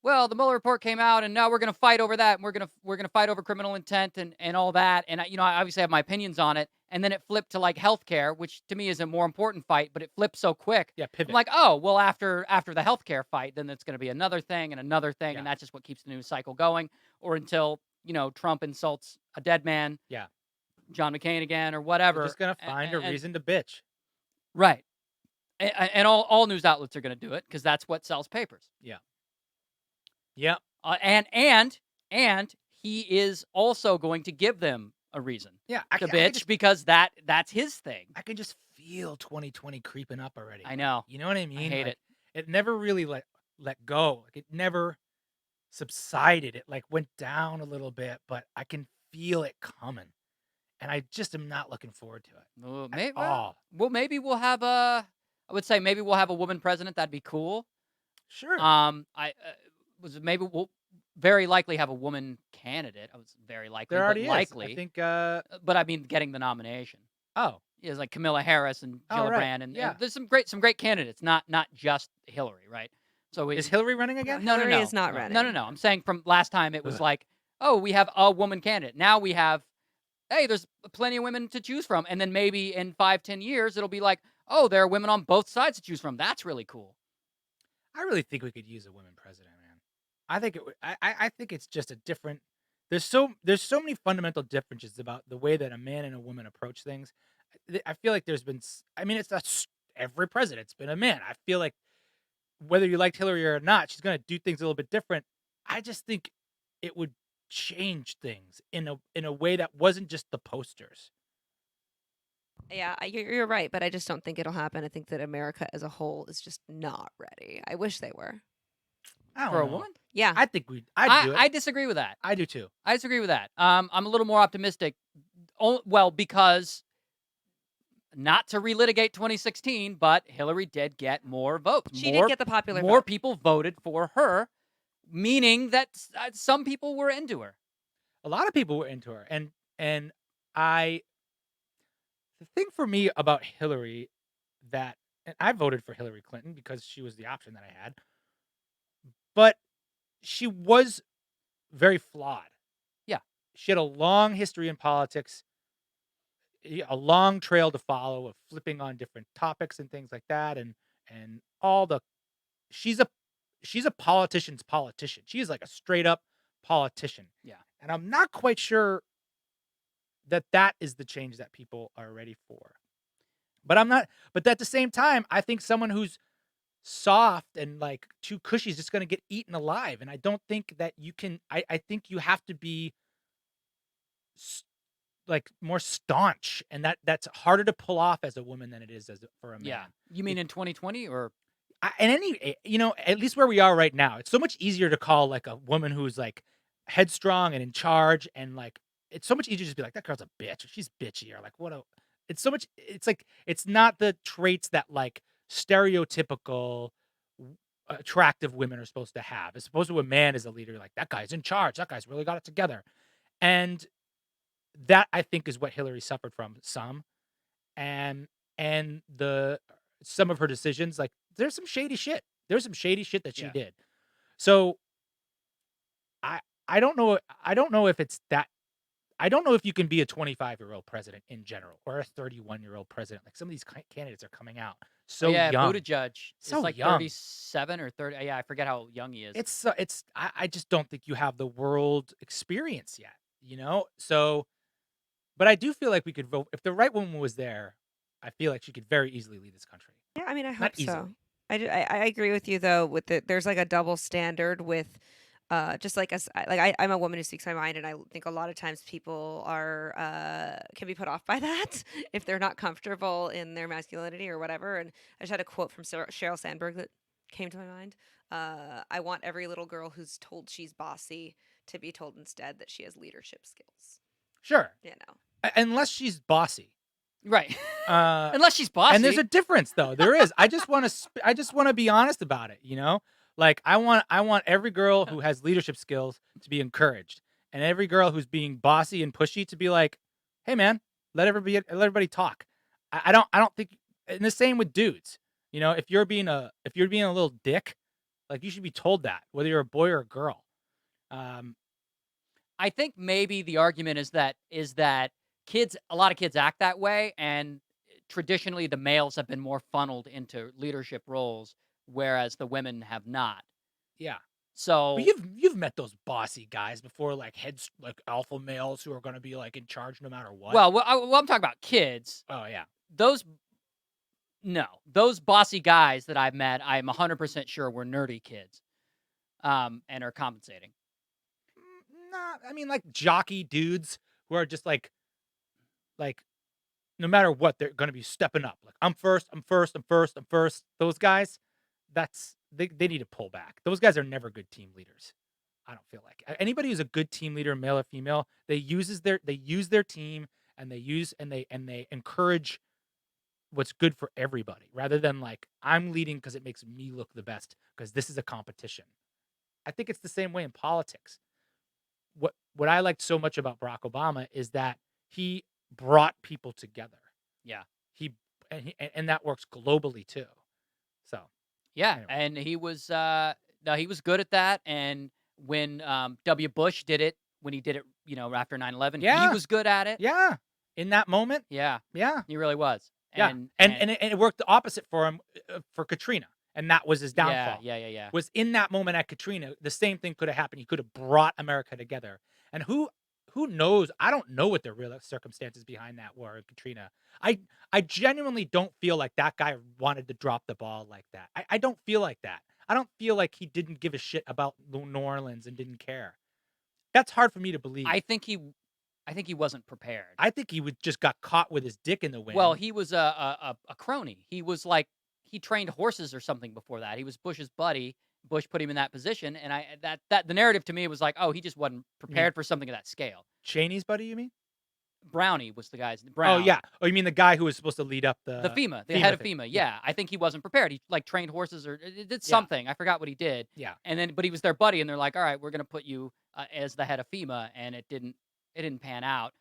well, the Mueller report came out, and now we're going to fight over that, and we're gonna fight over criminal intent and all that. And I obviously have my opinions on it. And then it flipped to like healthcare, which to me is a more important fight, but it flipped so quick. Yeah, I'm pivot. like, oh, well, after the healthcare fight, then it's going to be another thing and another thing, and Yeah. that's just what keeps the news cycle going. Or until Trump insults a dead man, Yeah. John McCain again, or We're whatever. just gonna find a reason to bitch. Right. And all news outlets are going to do it because that's what sells papers. Yeah. Yeah. And he is also going to give them a reason Yeah. to bitch because that's his thing. I can just feel 2020 creeping up already. I know. You know what I mean? I hate Like, it. It never really let go. Like it never subsided. It like went down a little bit, but I can feel it coming. And I just am not looking forward to it. Well, At maybe, all. maybe we'll have I would say maybe we'll have a woman president. That'd be cool. Sure. Maybe we'll very likely have a woman candidate. I was very likely, There already but is. likely. I think But I mean, getting the nomination. oh. Is like Camilla Harris and Oh, Gillibrand, right. and Yeah. there's some great candidates. Not just Hillary, right? So Is Hillary running again? no, Hillary no, is not no, running. no. I'm saying from last time it was Ugh. like, oh, we have a woman candidate. Now we have, hey, there's plenty of women to choose from, and then maybe in 5-10 years it'll be like, oh, there are women on both sides to choose from. That's really cool. I really think we could use a women president, man. I think it would. I think it's just a different. There's so many fundamental differences about the way that a man and a woman approach things. I feel like there's been. I mean, it's not every president's been a man. I feel like whether you liked Hillary or not, she's going to do things a little bit different. I just think it would change things in a way that wasn't just the posters. Yeah, you're right, but I just don't think it'll happen. I think that America as a whole is just not ready. I wish they were. I don't For a know. woman? Yeah. I think I'd do it. I disagree with that. I do too. I disagree with that. I'm a little more optimistic. Well, because not to relitigate 2016, but Hillary did get more votes. She more, did get the popular more vote. people voted for her, meaning that some people were into her. A lot of people were into her, and the thing for me about Hillary and I voted for Hillary Clinton because she was the option that I had, but she was very flawed. Yeah. She had a long history in politics, a long trail to follow of flipping on different topics and things like that, and all the she's a politician's politician. She's like a straight up politician. Yeah. And I'm not quite sure that is the change that people are ready for. But at the same time, I think someone who's soft and like too cushy is just going to get eaten alive. And I don't think that you can, I think you have to be like more staunch, and that's harder to pull off as a woman than it is for a man. Yeah. You mean in 2020 or? At least where we are right now, it's so much easier to call like a woman who's like headstrong and in charge, and like it's so much easier to just be like, that girl's a bitch, or she's bitchy, or like it's so much. It's like it's not the traits that like stereotypical attractive women are supposed to have. As opposed to a man as a leader, like that guy's in charge, that guy's really got it together, and that I think is what Hillary suffered from some. and some of her decisions, like there's some shady shit. There's some shady shit that she Yeah. did. So I I don't know. I don't know if it's that. I don't know if you can be a 25-year-old president in general or a 31-year-old president. Like some of these candidates are coming out so yeah, young, Buttigieg so is like young. 37 or 30. Yeah, I forget how young he is. It's I just don't think you have the world experience yet, you know? So, but I do feel like we could vote if the right woman was there. I feel like she could very easily lead this country. Yeah, I mean, I Not hope so. easily. I agree with you though. With there's like a double standard with, just like us. I'm a woman who speaks my mind, and I think a lot of times people are can be put off by that if they're not comfortable in their masculinity or whatever. And I just had a quote from Sheryl Sandberg that came to my mind. I want every little girl who's told she's bossy to be told instead that she has leadership skills. Sure. You know. Unless she's bossy. Right. Uh, Unless she's bossy. and there's a difference though. There is. I just want to be honest about it, you know? Like I want every girl who has leadership skills to be encouraged, and every girl who's being bossy and pushy to be like, "Hey man, let everybody talk." I don't think, and the same with dudes. You know, if you're being a little dick, like you should be told that, whether you're a boy or a girl. I think maybe the argument is that a lot of kids act that way, and traditionally the males have been more funneled into leadership roles, whereas the women have not. Yeah. So But you've met those bossy guys before, like heads, like alpha males who are going to be like in charge no matter what. well, I'm talking about kids. Oh yeah. Those bossy guys that I've met, I'm 100% sure were nerdy kids, and are compensating. Nah, I mean like jockey dudes who are just like no matter what they're going to be stepping up. Like I'm first. Those guys, they need to pull back. Those guys are never good team leaders. I don't feel like anybody who's a good team leader, male or female, they use their team, and they encourage what's good for everybody rather than like I'm leading because it makes me look the best because this is a competition. I think it's the same way in politics. What I liked so much about Barack Obama is that he brought people together. Yeah. And that works globally too. So Yeah, anyway. and he was good at that. And when W. Bush did it, when he did it, after 9/11, he Yeah. was good at it. Yeah, in that moment, Yeah, yeah, he really was. yeah, And and it worked the opposite for him for Katrina, and that was his downfall. Yeah. Was in that moment at Katrina, the same thing could have happened. He could have brought America together. And who knows? I don't know what the real circumstances behind that were in Katrina. I genuinely don't feel like that guy wanted to drop the ball like that. I don't feel like that. I don't feel like he didn't give a shit about New Orleans and didn't care. That's hard for me to believe. I think he wasn't prepared. I think he just got caught with his dick in the wind. Well, he was a crony. He was like, he trained horses or something before that. He was Bush's buddy. Bush put him in that position, and that the narrative to me was like, oh, he just wasn't prepared for something of that scale. Cheney's buddy, you mean? Brownie was the guy's. Oh Brown. yeah. Oh, you mean the guy who was supposed to lead up the FEMA, the FEMA head of thing. FEMA. Yeah, I think he wasn't prepared. He like trained horses or did Yeah. something. I forgot what he did. Yeah. And then, but he was their buddy, and they're like, all right, we're gonna put you as the head of FEMA, and it didn't pan out.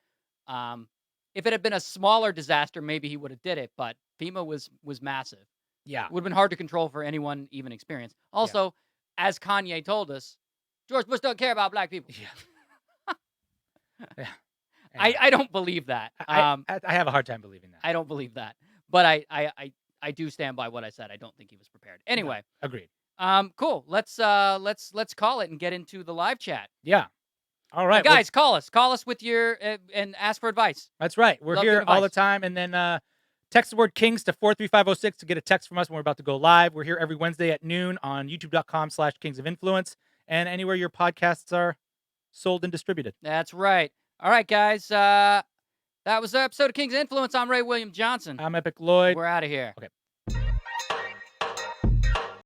If it had been a smaller disaster, maybe he would have did it, but FEMA was massive. Yeah. Would have been hard to control for anyone even experienced. Also, as Kanye told us, George Bush don't care about black people. Yeah. Yeah. I don't believe that. I have a hard time believing that. I don't believe that. But I do stand by what I said. I don't think he was prepared. Anyway, Agreed. cool. Let's call it and get into the live chat. Yeah. All right, Hey, guys, call us with your and ask for advice. That's right. We're Love here your all the advice. time, and then text the word Kings to 43506 to get a text from us when we're about to go live. We're here every Wednesday at noon on youtube.com/Kings of Influence and anywhere your podcasts are sold and distributed. That's right. All right, guys. That was the episode of King's Influence. I'm Ray William Johnson. I'm Epic Lloyd. We're out of here. Okay.